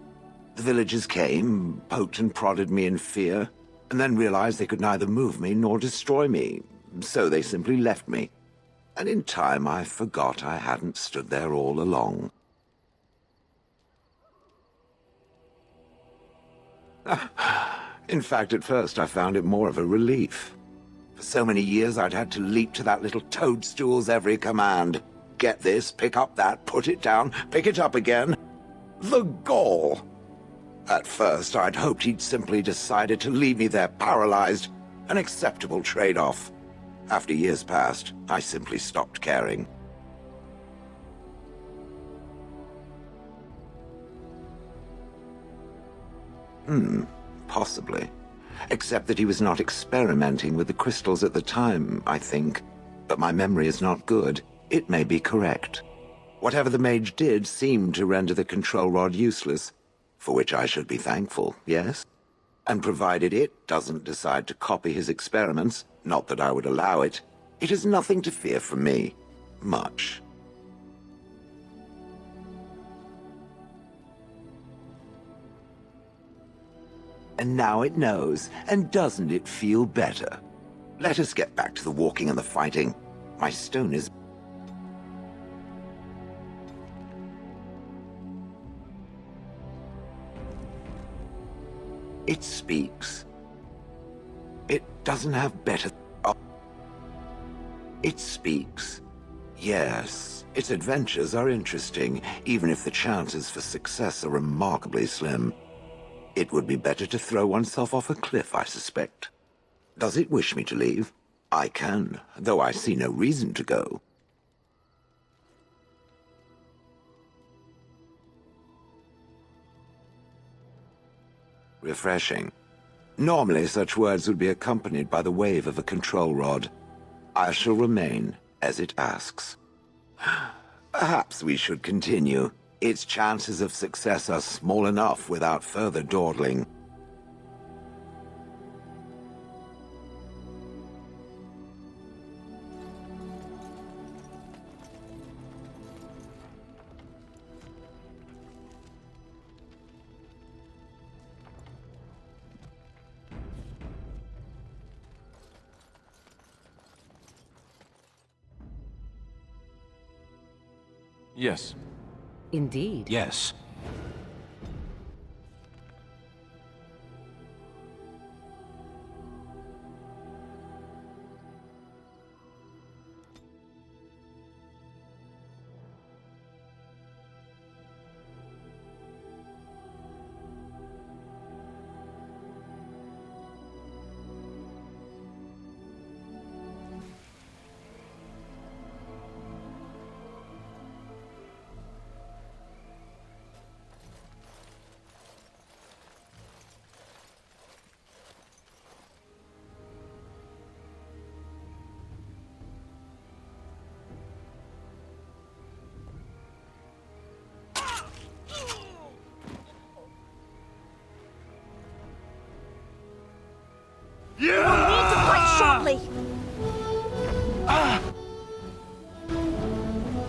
The villagers came, poked and prodded me in fear, and then realized they could neither move me nor destroy me, so they simply left me. And in time I forgot I hadn't stood there all along. In fact, at first I found it more of a relief. For so many years I'd had to leap to that little toadstool's every command. Get this, pick up that, put it down, pick it up again. The gall! At first, I'd hoped he'd simply decided to leave me there paralyzed, an acceptable trade-off. After years passed, I simply stopped caring. Possibly. Except that he was not experimenting with the crystals at the time, I think. But my memory is not good. It may be correct. Whatever the mage did seemed to render the control rod useless, for which I should be thankful, yes? And provided it doesn't decide to copy his experiments, not that I would allow it, it is nothing to fear from me. Much. And now it knows, and doesn't it feel better? Let us get back to the walking and the fighting. My stone is... It speaks. It doesn't have better... Oh. It speaks. Yes, its adventures are interesting, even if the chances for success are remarkably slim. It would be better to throw oneself off a cliff, I suspect. Does it wish me to leave? I can, though I see no reason to go. Refreshing. Normally, such words would be accompanied by the wave of a control rod. I shall remain as it asks. Perhaps we should continue. Its chances of success are small enough without further dawdling. Yes. Indeed. Yes. We'll need to fight shortly.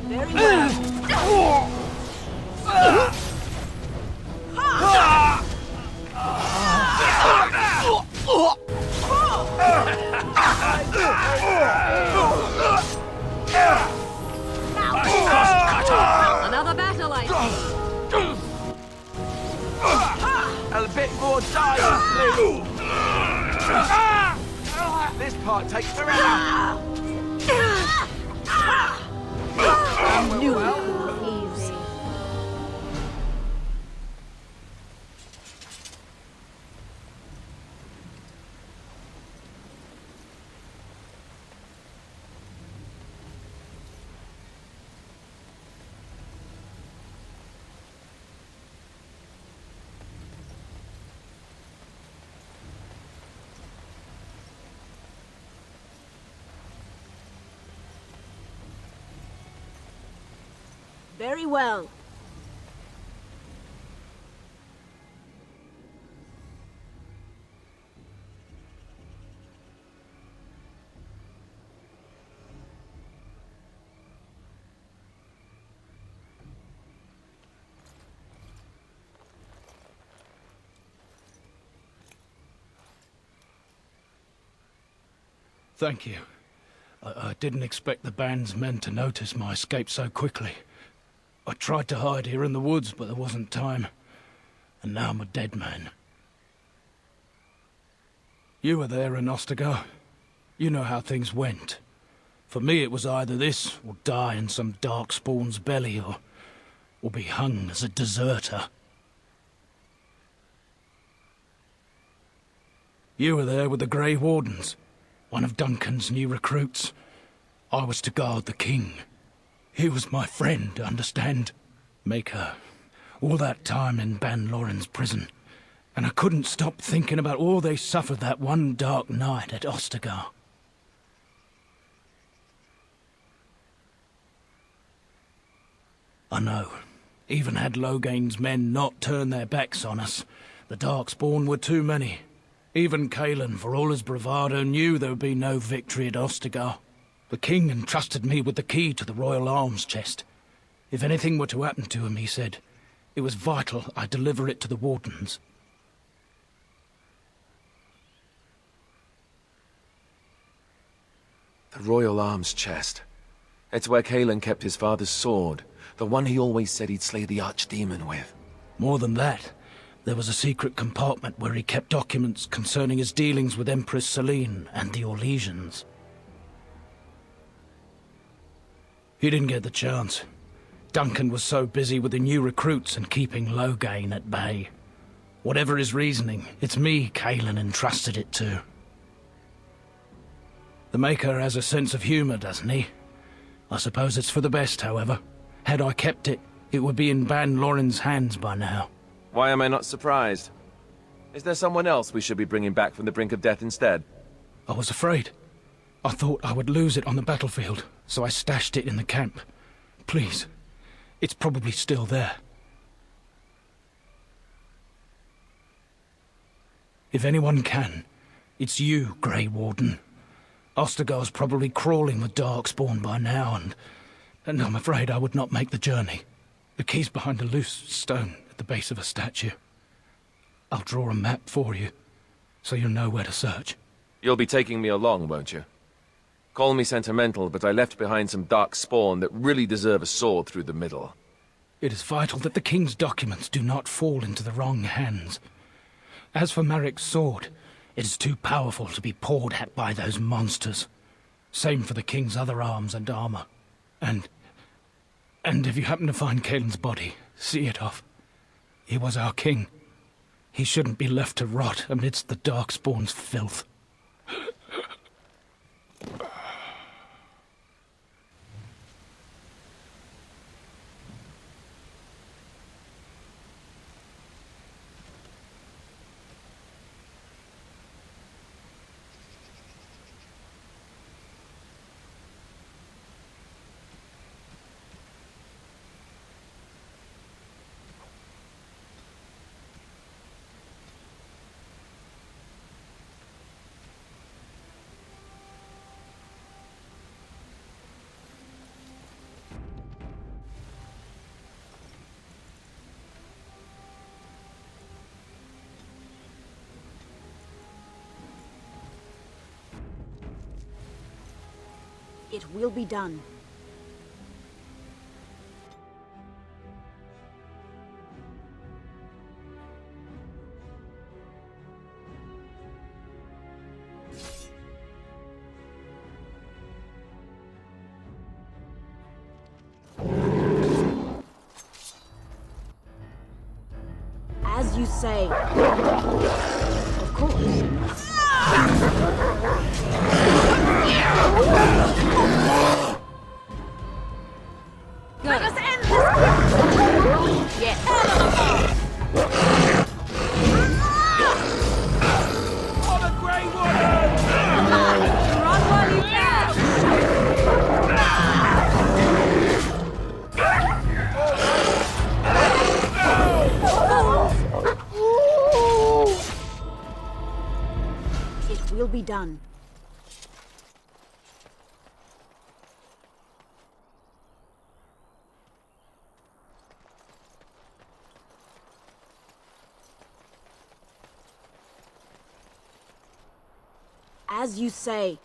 Very well. Another battle, I see. A bit more dying, please. This part takes forever. Easy. Very well. Thank you. I didn't expect the band's men to notice my escape so quickly. I tried to hide here in the woods, but there wasn't time. And now I'm a dead man. You were there in Ostagar. You know how things went. For me, it was either this, or die in some darkspawn's belly, or be hung as a deserter. You were there with the Grey Wardens, one of Duncan's new recruits. I was to guard the king. He was my friend, understand? Maker. All that time in Ban Loren's prison. And I couldn't stop thinking about all they suffered that one dark night at Ostagar. I know. Even had Logain's men not turned their backs on us, the Darkspawn were too many. Even Cailan, for all his bravado, knew there would be no victory at Ostagar. The king entrusted me with the key to the royal arms chest. If anything were to happen to him, he said, it was vital I deliver it to the Wardens. The royal arms chest. It's where Cailan kept his father's sword. The one he always said he'd slay the archdemon with. More than that, there was a secret compartment where he kept documents concerning his dealings with Empress Selene and the Orlesians. He didn't get the chance. Duncan was so busy with the new recruits and keeping Logain at bay. Whatever his reasoning, it's me Cailan entrusted it to. The Maker has a sense of humor, doesn't he? I suppose it's for the best, however. Had I kept it, it would be in Ban Loren's hands by now. Why am I not surprised? Is there someone else we should be bringing back from the brink of death instead? I was afraid. I thought I would lose it on the battlefield, so I stashed it in the camp. Please, it's probably still there. If anyone can, it's you, Grey Warden. Ostagar's probably crawling with Darkspawn by now, and I'm afraid I would not make the journey. The key's behind a loose stone at the base of a statue. I'll draw a map for you, so you'll know where to search. You'll be taking me along, won't you? Call me sentimental, but I left behind some dark spawn that really deserve a sword through the middle. It is vital that the king's documents do not fall into the wrong hands. As for Marik's sword, it is too powerful to be pawed at by those monsters. Same for the king's other arms and armor. And if you happen to find Cailan's body, see it off. He was our king. He shouldn't be left to rot amidst the Darkspawn's filth. It will be done. As you say. Of course. Let us end this! Yes. On a grey woman! Run while you can! It will be done. As you say.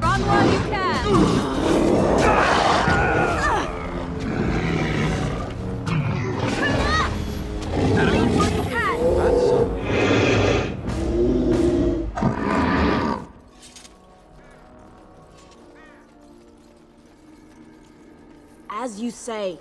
Run while you can! As you say.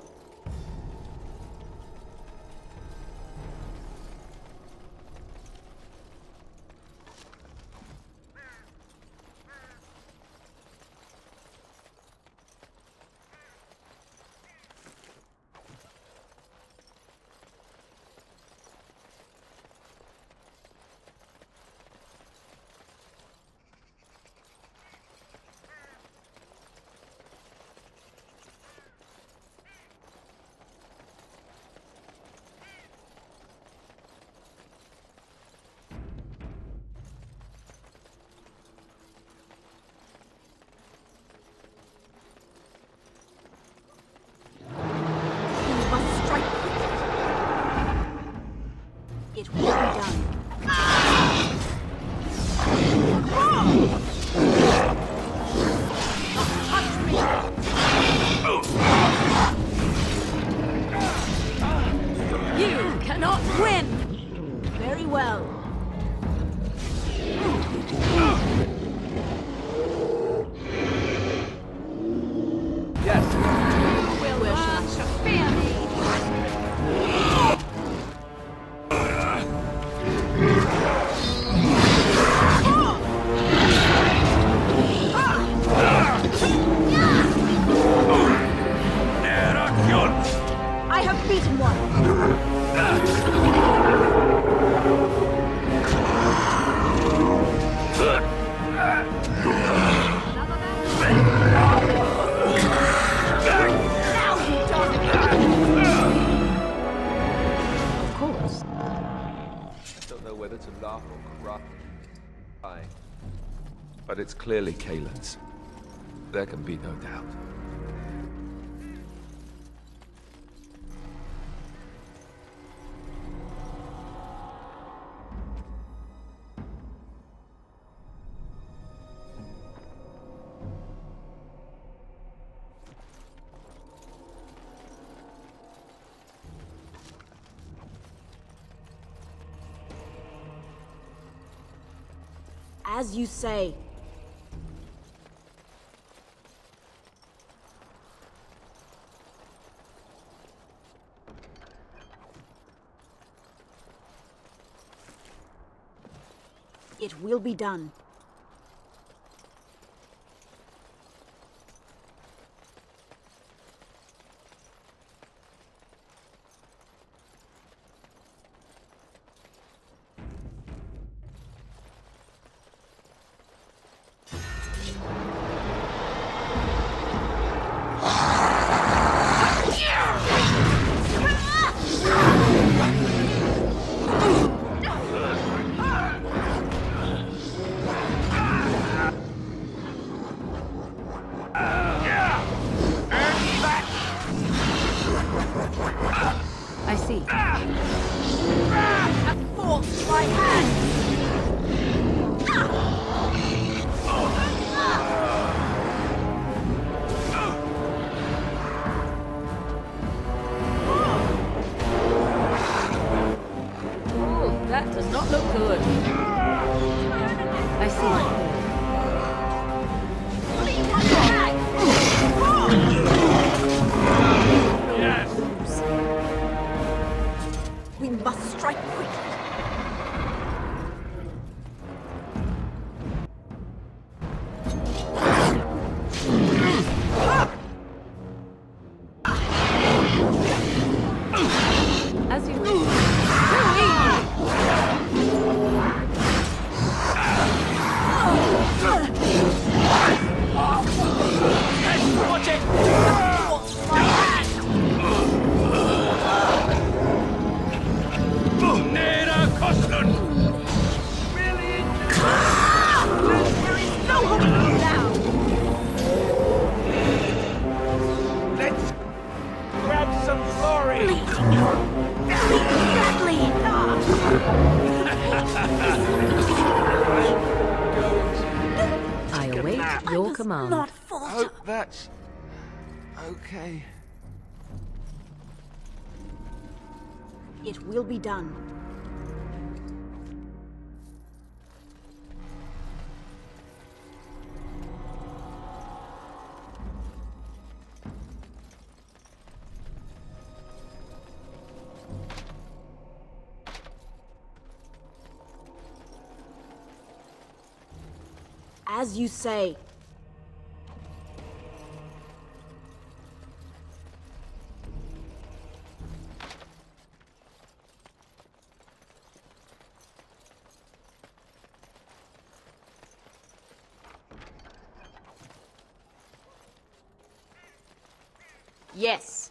It will be done. You cannot win! Very well. Yes. Will learn to fear me! I have beaten one. Of course. I don't know whether to laugh or cry. But it's clearly Kaelin's. There can be no doubt. As you say. It will be done. see. Force my hand! Oh, that does not look good. I see. We must strike quickly. As you wish. Watch it! Nera Kosten! Really? There is no hope now! Let's grab some glory! Badly! I await your command. Not falter. Hope that's okay. It will be done. As you say. Yes.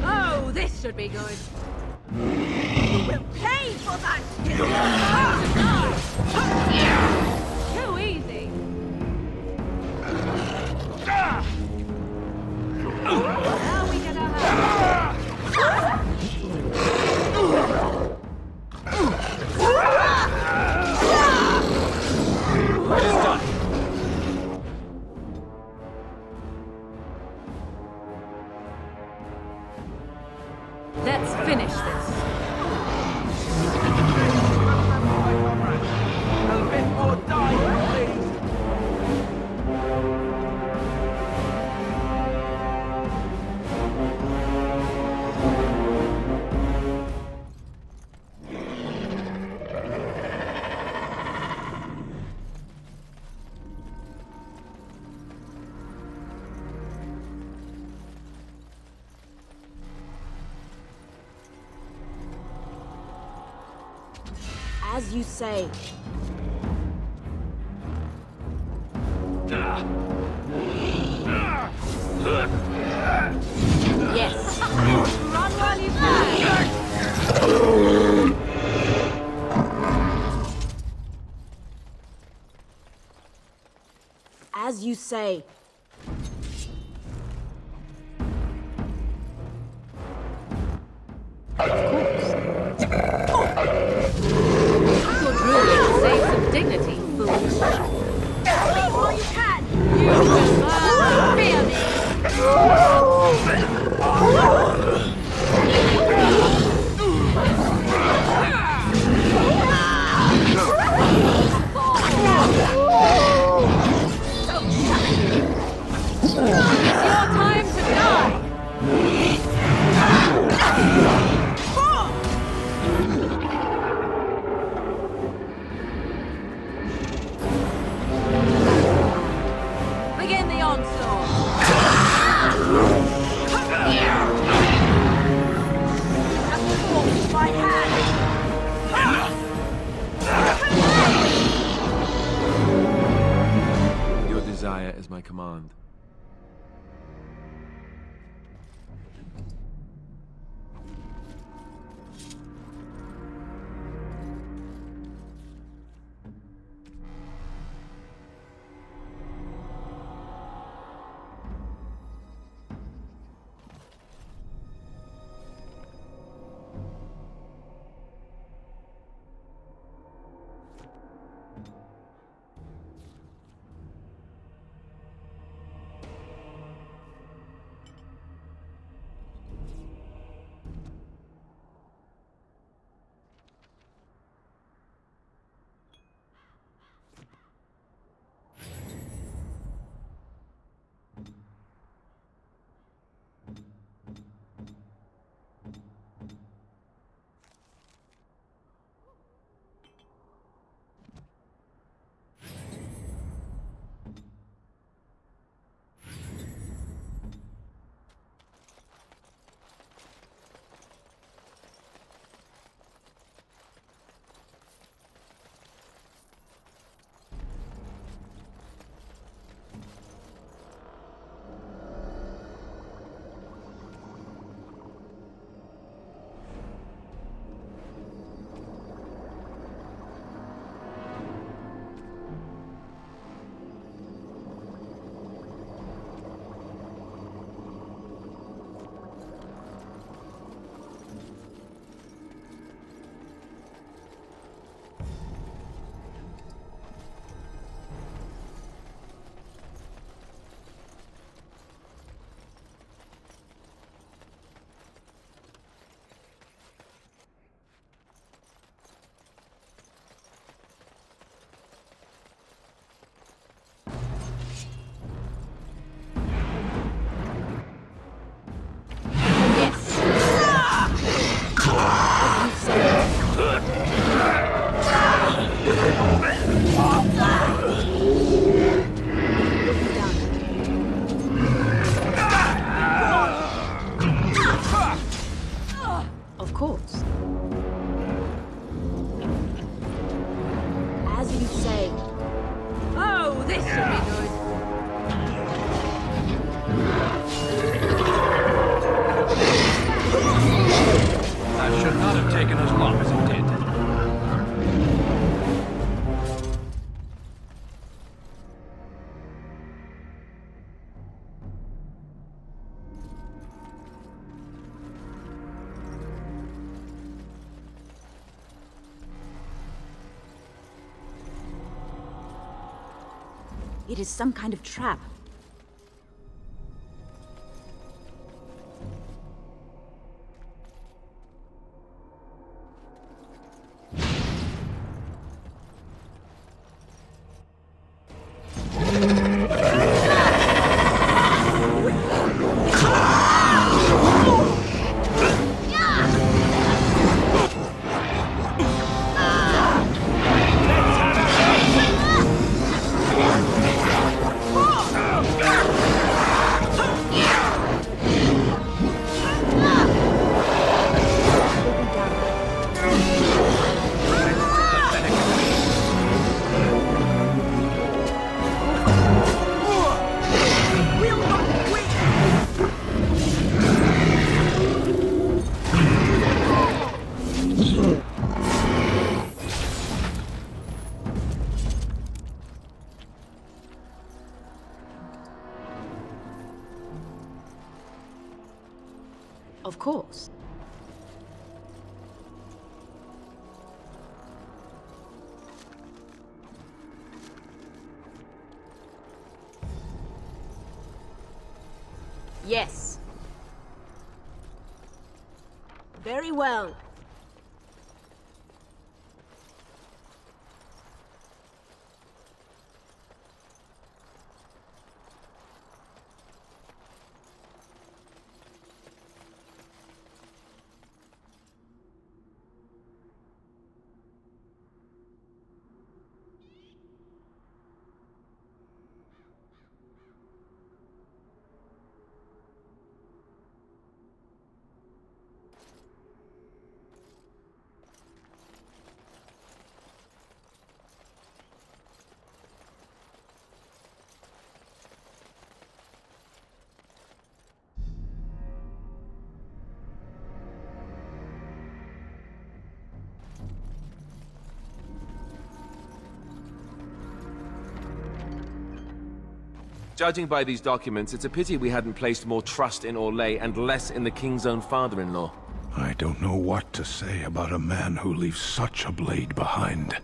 Oh, this should be good. You will pay for that! Too easy. Now we get our It is done. Let's finish this. A bit more time, please. As you say. Yes. Run while you can. As you say. You're really to save some dignity, fool. All you can. You will fear me. So as my command. Of course. As you say. Oh, this should be good. That should not have taken as long as it did. It is some kind of trap. Of course. Yes. Very well. Judging by these documents, it's a pity we hadn't placed more trust in Orlais and less in the king's own father-in-law. I don't know what to say about a man who leaves such a blade behind.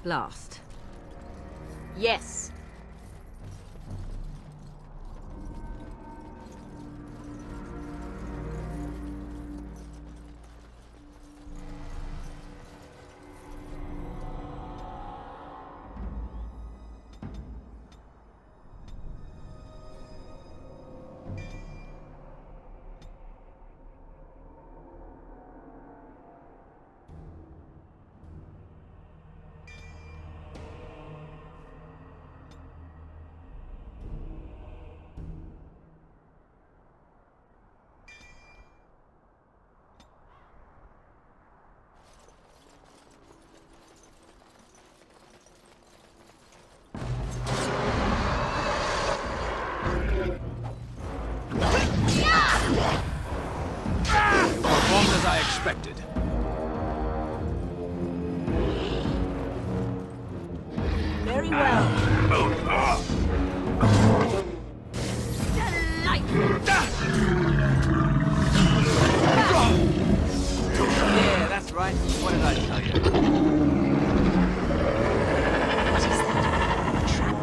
Blast. Yes. as I expected. Very well. Yeah, that's right. What did I tell you? What is that? A trap?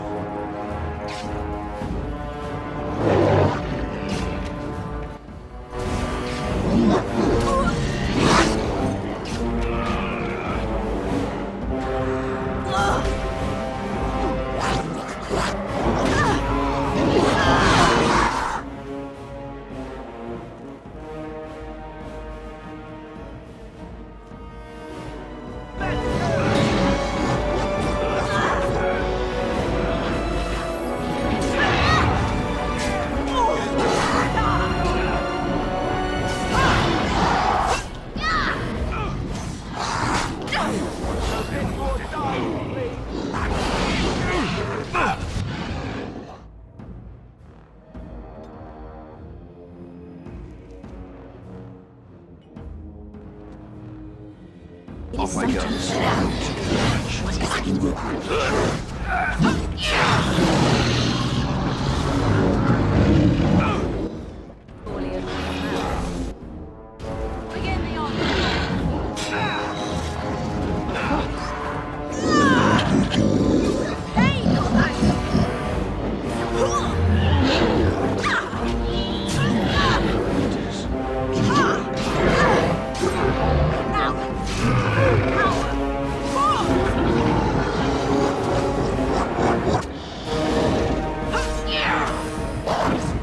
Off I go.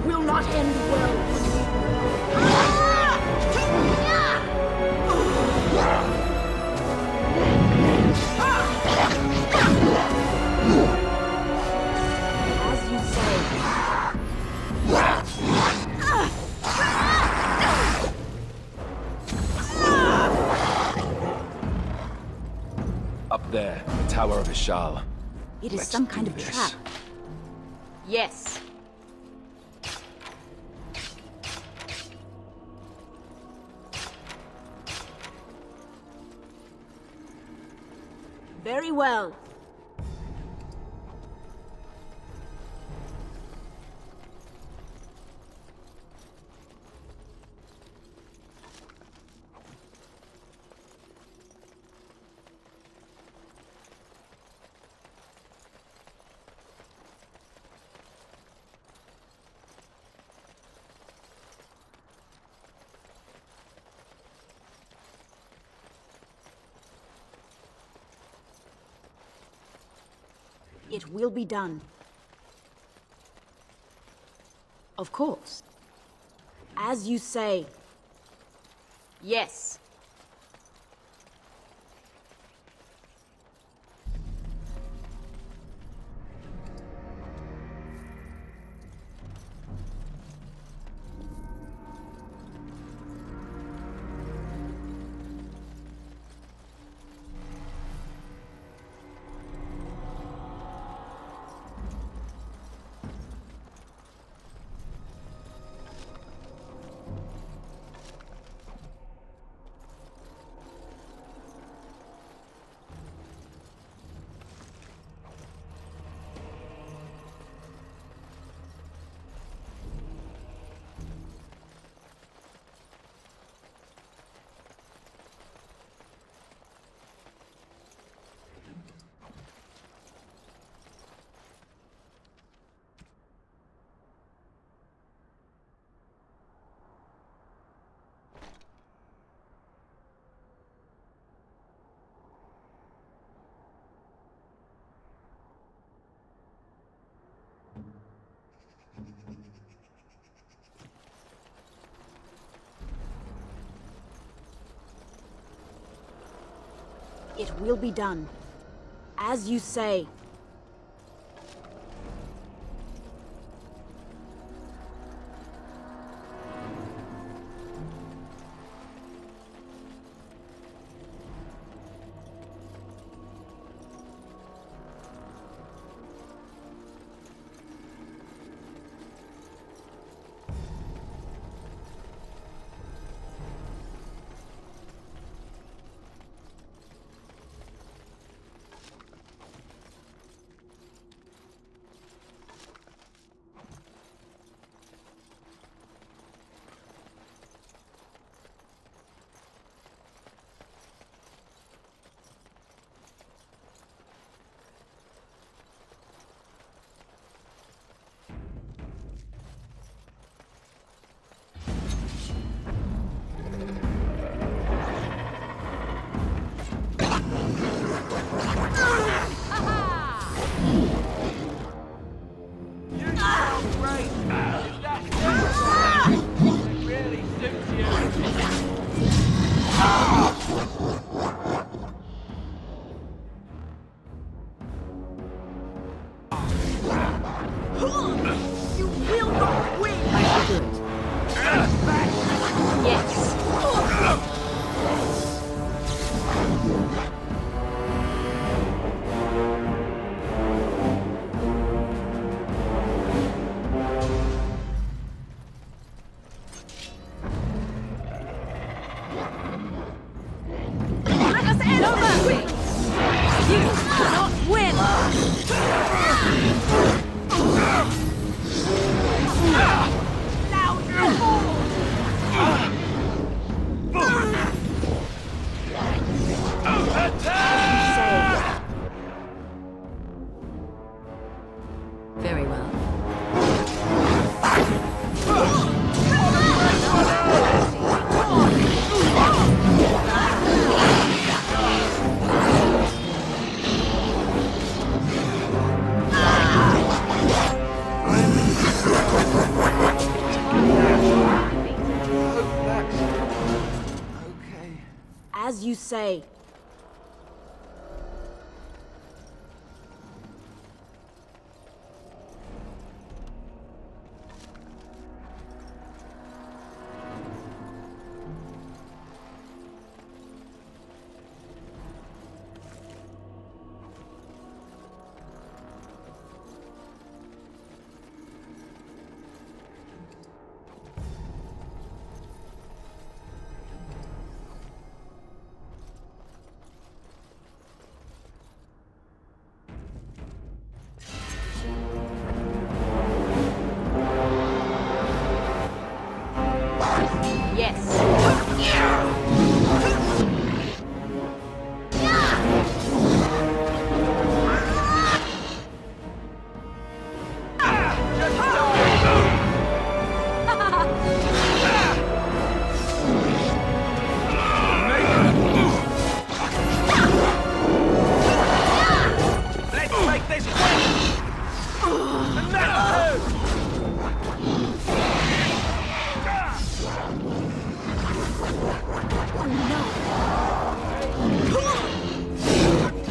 Will not end well. As you say. Up there, the Tower of Ishal. It is Let's some kind do of this. trap. Yes. Very well. It will be done. Of course. As you say. Yes. It will be done. As you say. You will not win! I should do it. Yes! Let us end this! You cannot win! Now you fall! Very well. As you say.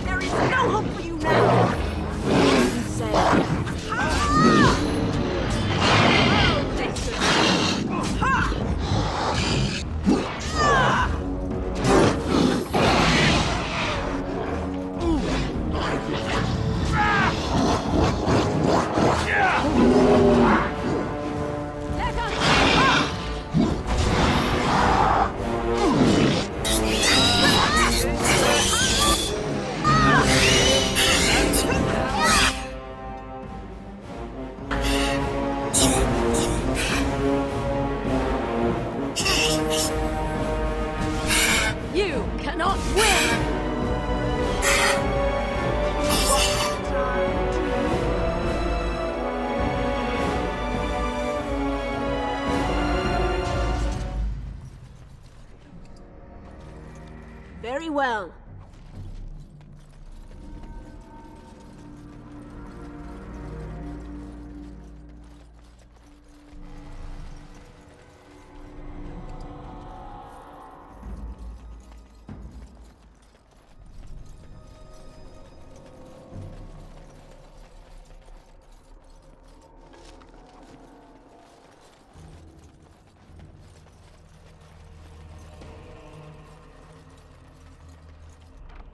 There is no hope for you now! You say. You cannot win! Very well.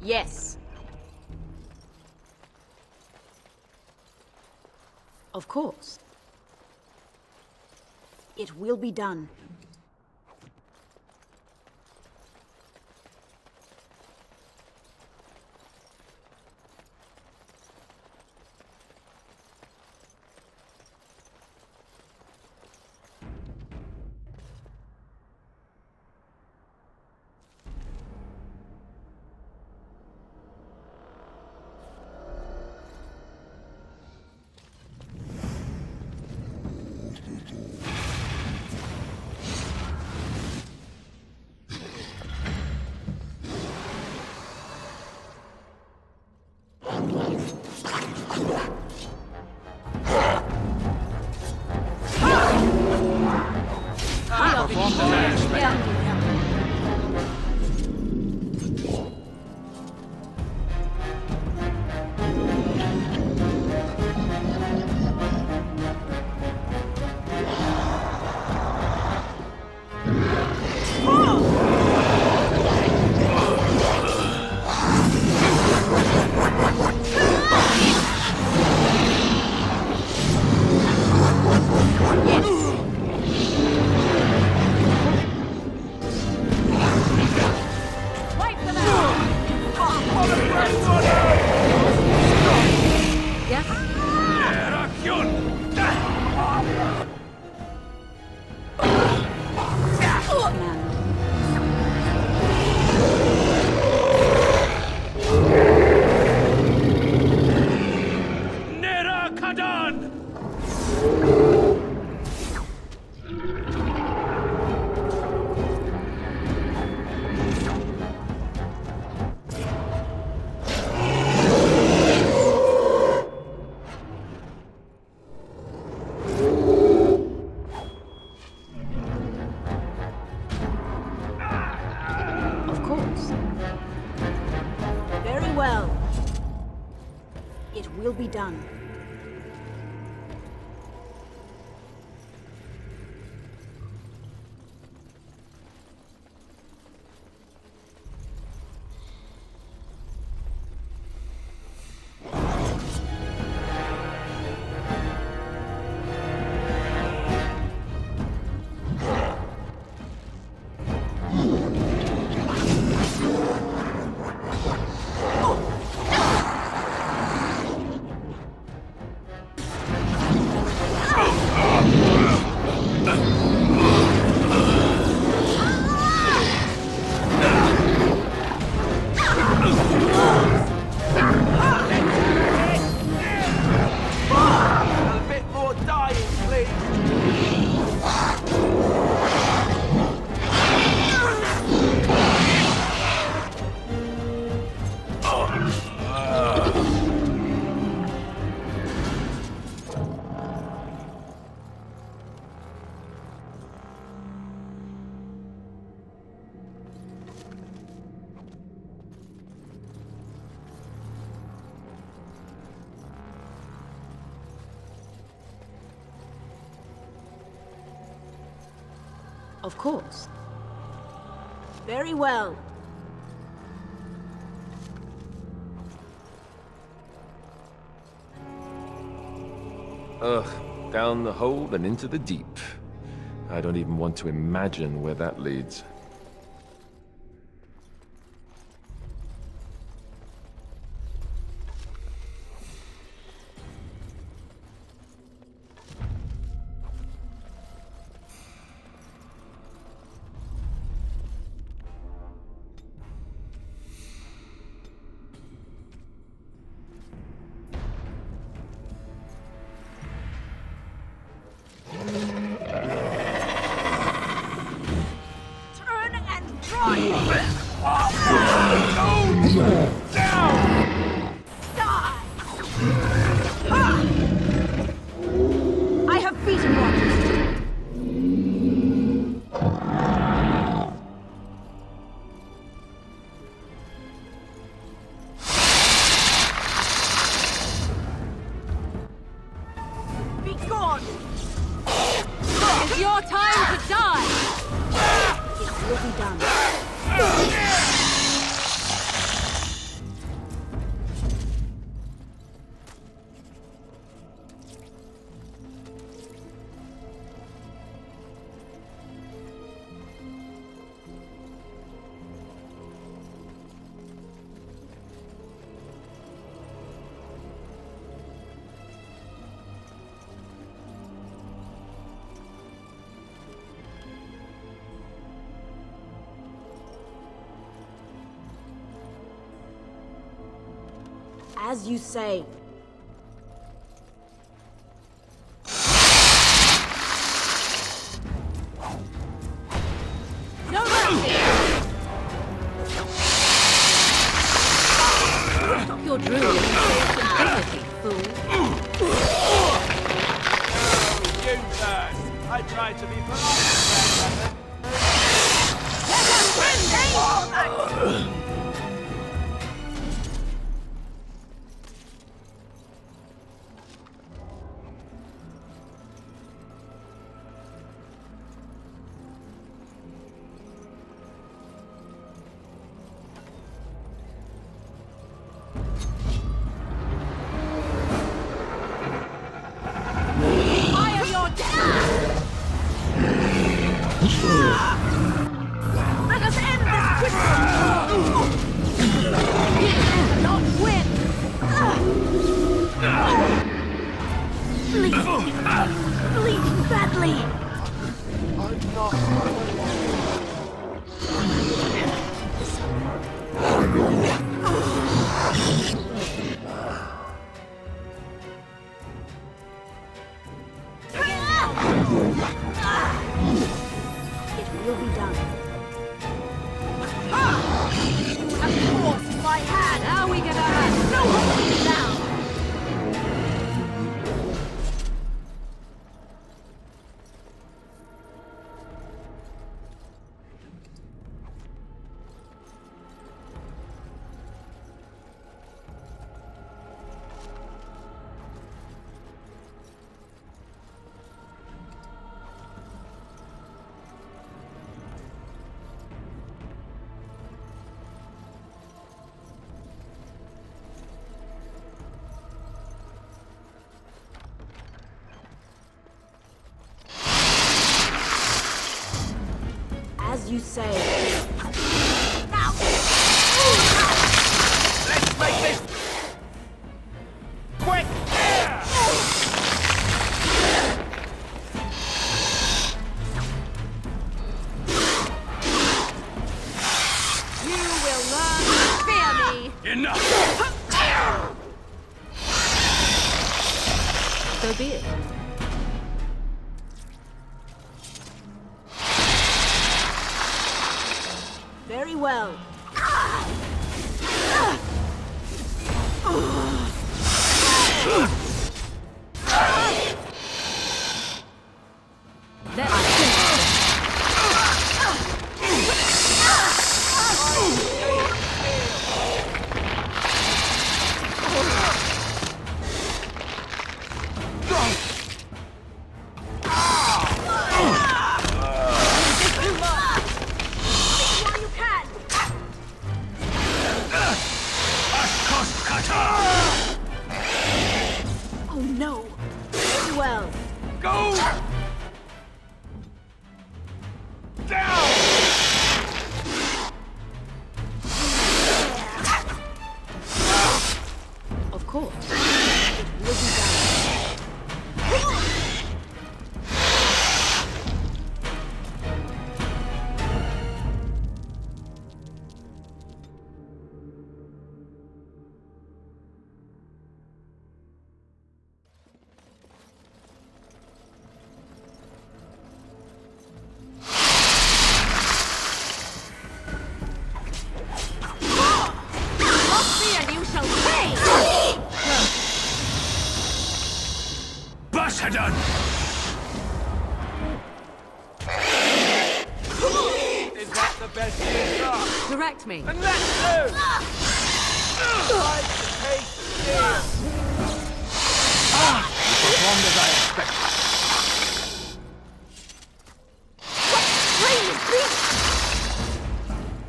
Yes. Of course. It will be done. done. A bit more dying, please. Of course. Very well. Ugh, down the hole and into the deep. I don't even want to imagine where that leads. Turn and run! Die! Ha! I have beaten one. Be gone! It's your time to die! It will be done. As you say. No mercy! Stop your drooling and say some dignity, fool. You first. I tried to be polite. Let us win, Fire your death! Let us end this quickly! Not win! Bleeding badly! I'm not. It will be done. Have forced my hand! Now we get our hands! No holding it down! you say. Let's make this quick! You will learn to fear me! Enough! So be it. Very well. Then I finish While you can! Oh no! Very well. Go! Down! Of course. And you shall pay! Bashadan! Is that the best you've got? Correct me. And let's do! Time to take steel! Performed as I expected.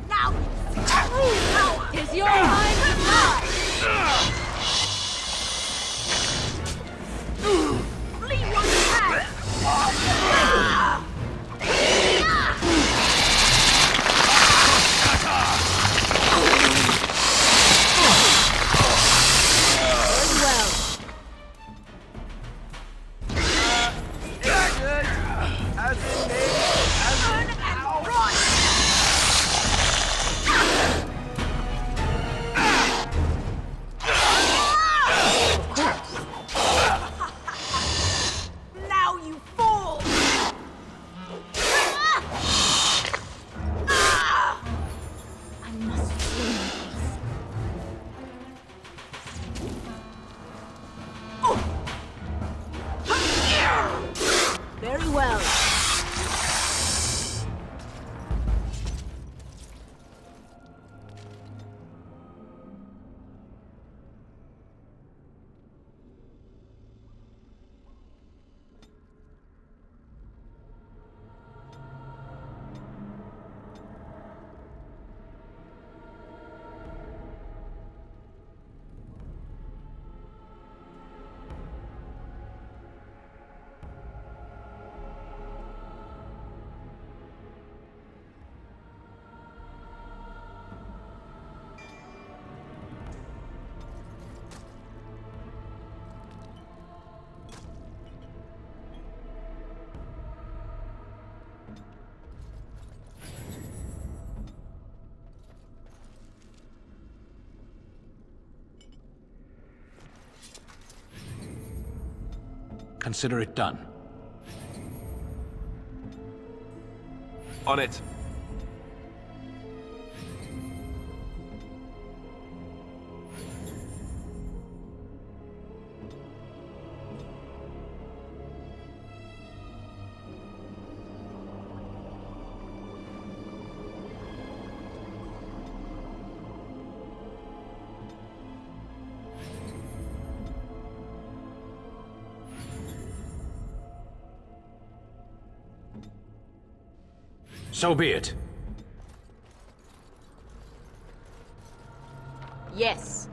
Now! Power! Is your time to die? Flee while you can! Very well. It's good! As in me, as in ow! Now you fall! I must slay this. Very well. Consider it done. On it. So be it. Yes.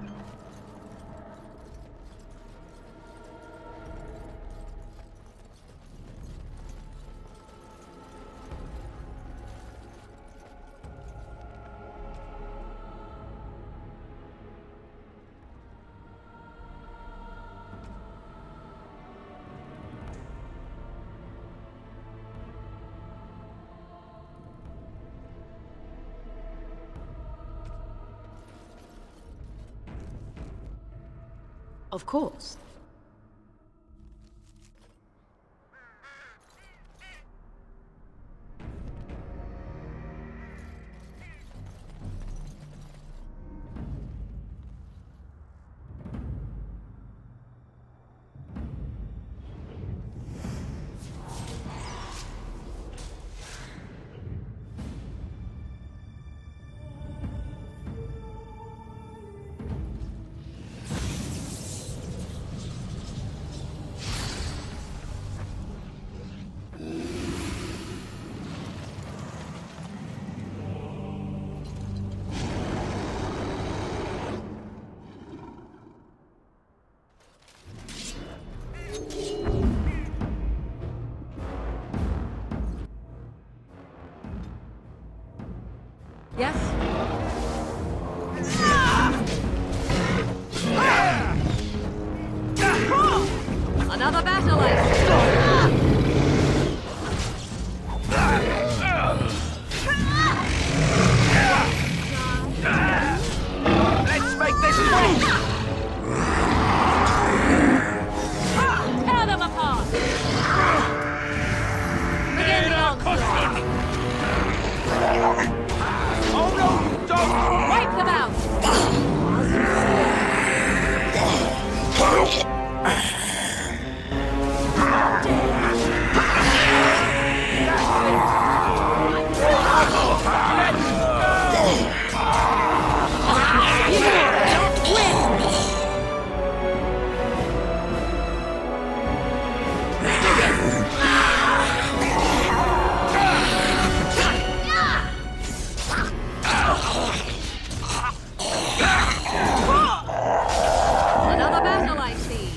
Of course. Yes? Another battle Let's make this quick! Tear them apart! Begin the onslaught! Oh no, you don't! Wipe them out! Another battle, I see.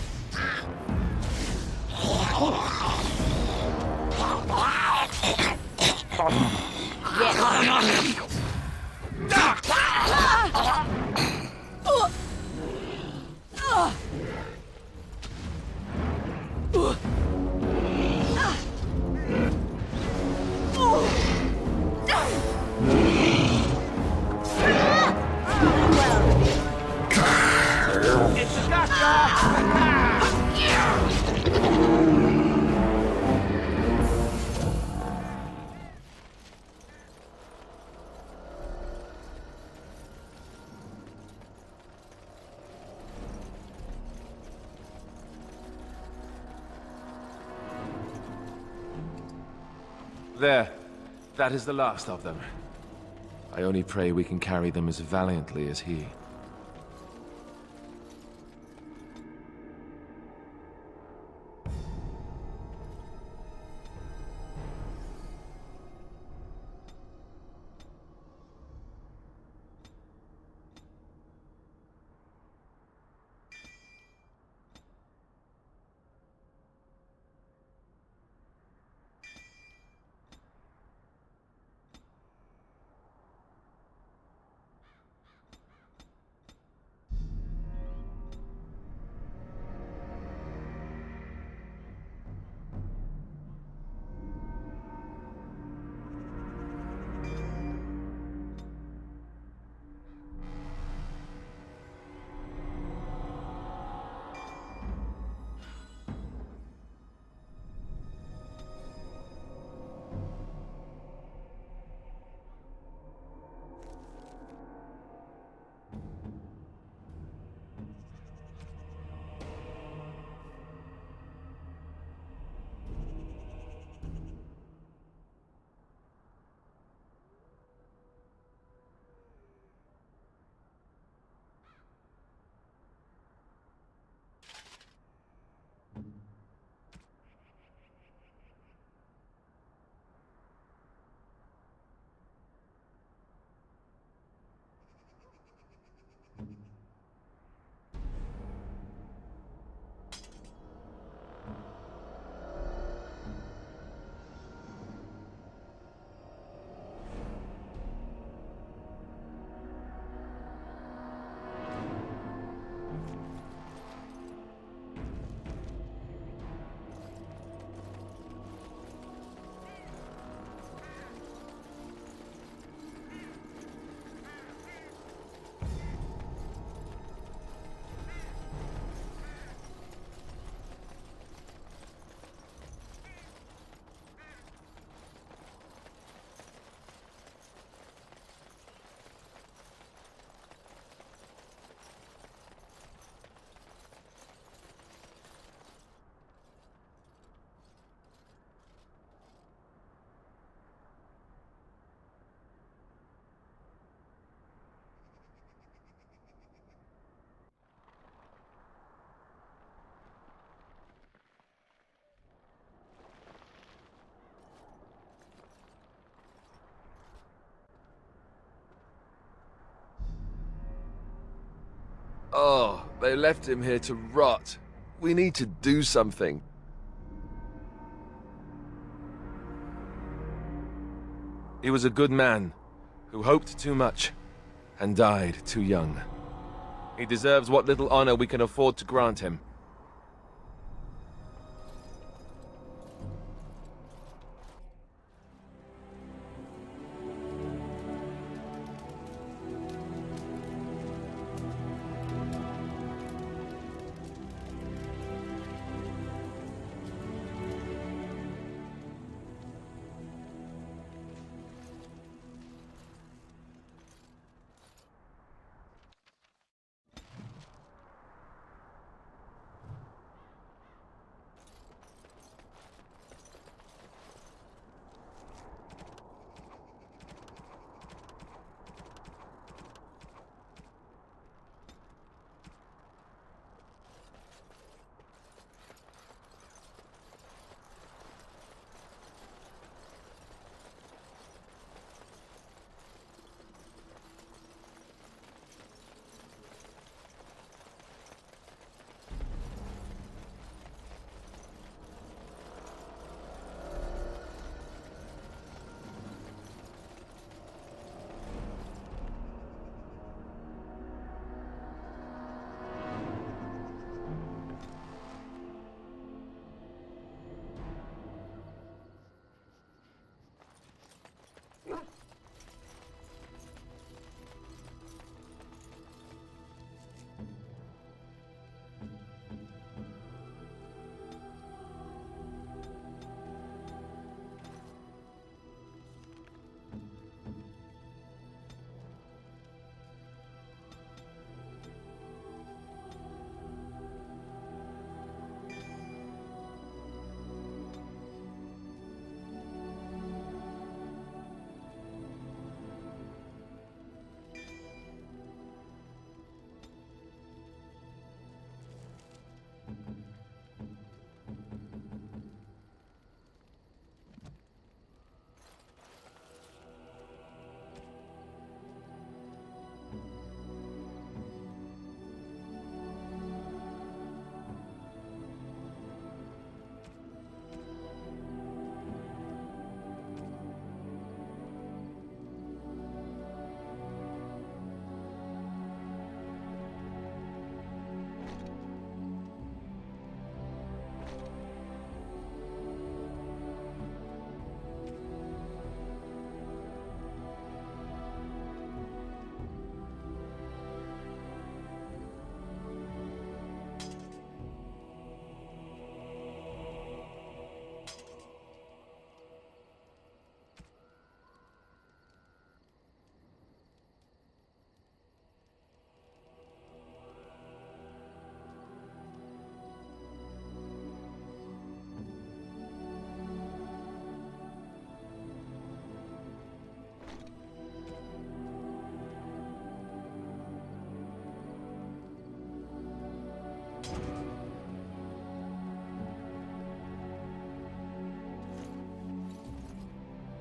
It's a gotcha! There. That is the last of them. I only pray we can carry them as valiantly as he. Oh, they left him here to rot. We need to do something. He was a good man who hoped too much and died too young. He deserves what little honor we can afford to grant him.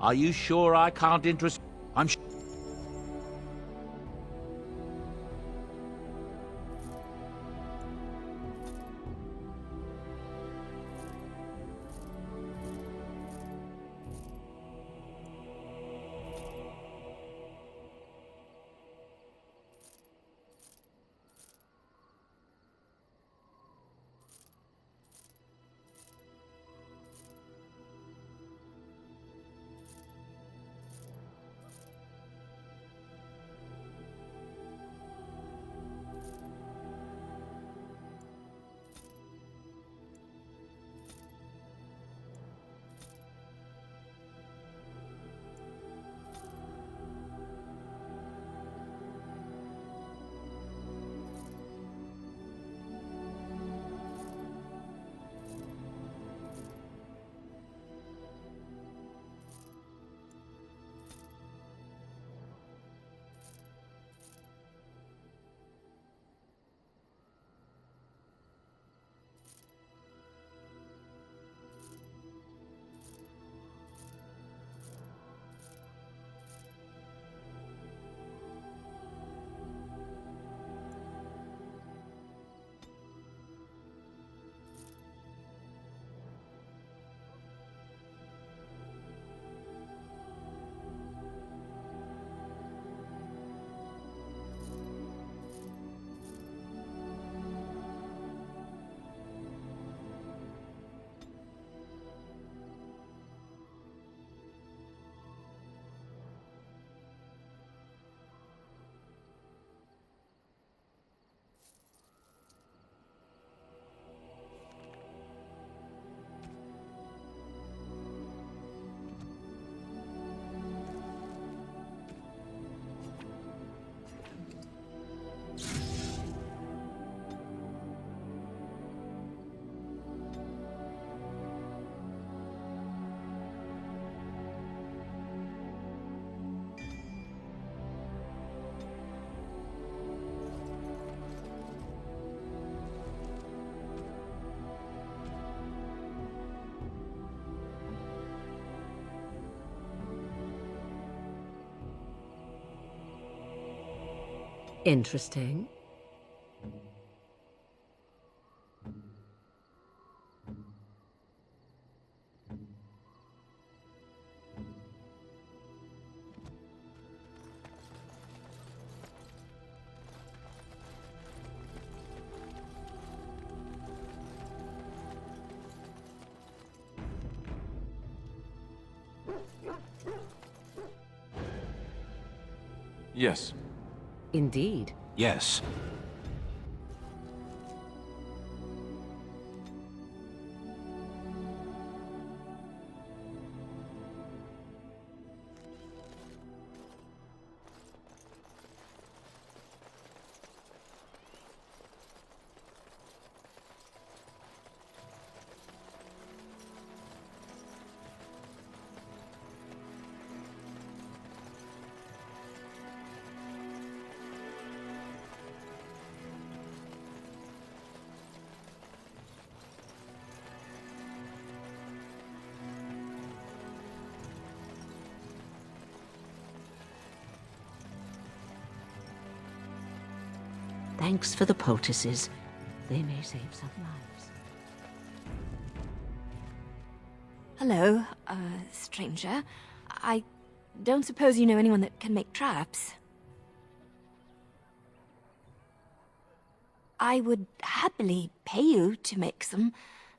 Are you sure I can't interest... I'm sure... Interesting. Yes. Indeed. Yes. Thanks for the poultices. They may save some lives. Hello, stranger. I don't suppose you know anyone that can make traps? I would happily pay you to make some.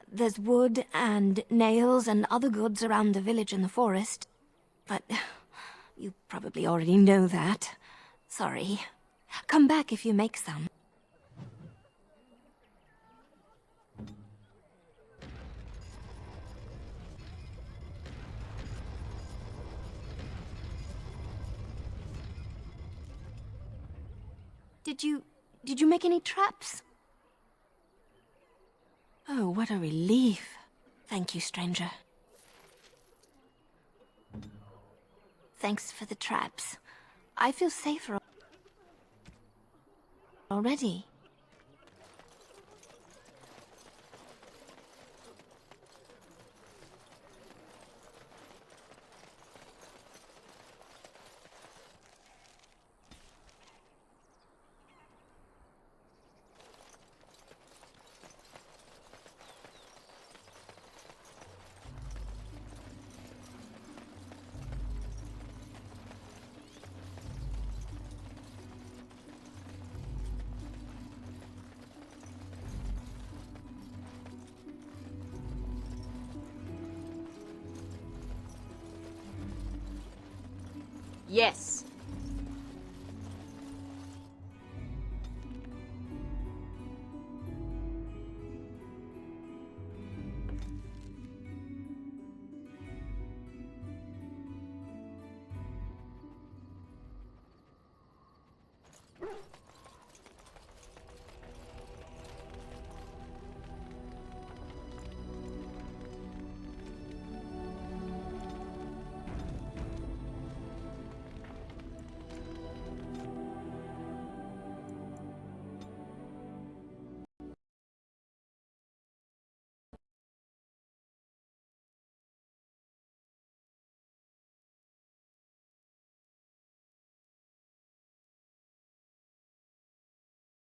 There's wood and nails and other goods around the village and the forest. But you probably already know that. Sorry. Come back if you make some. Did you make any traps? Oh, what a relief. Thank you, stranger. Thanks for the traps. I feel safer already. Yes.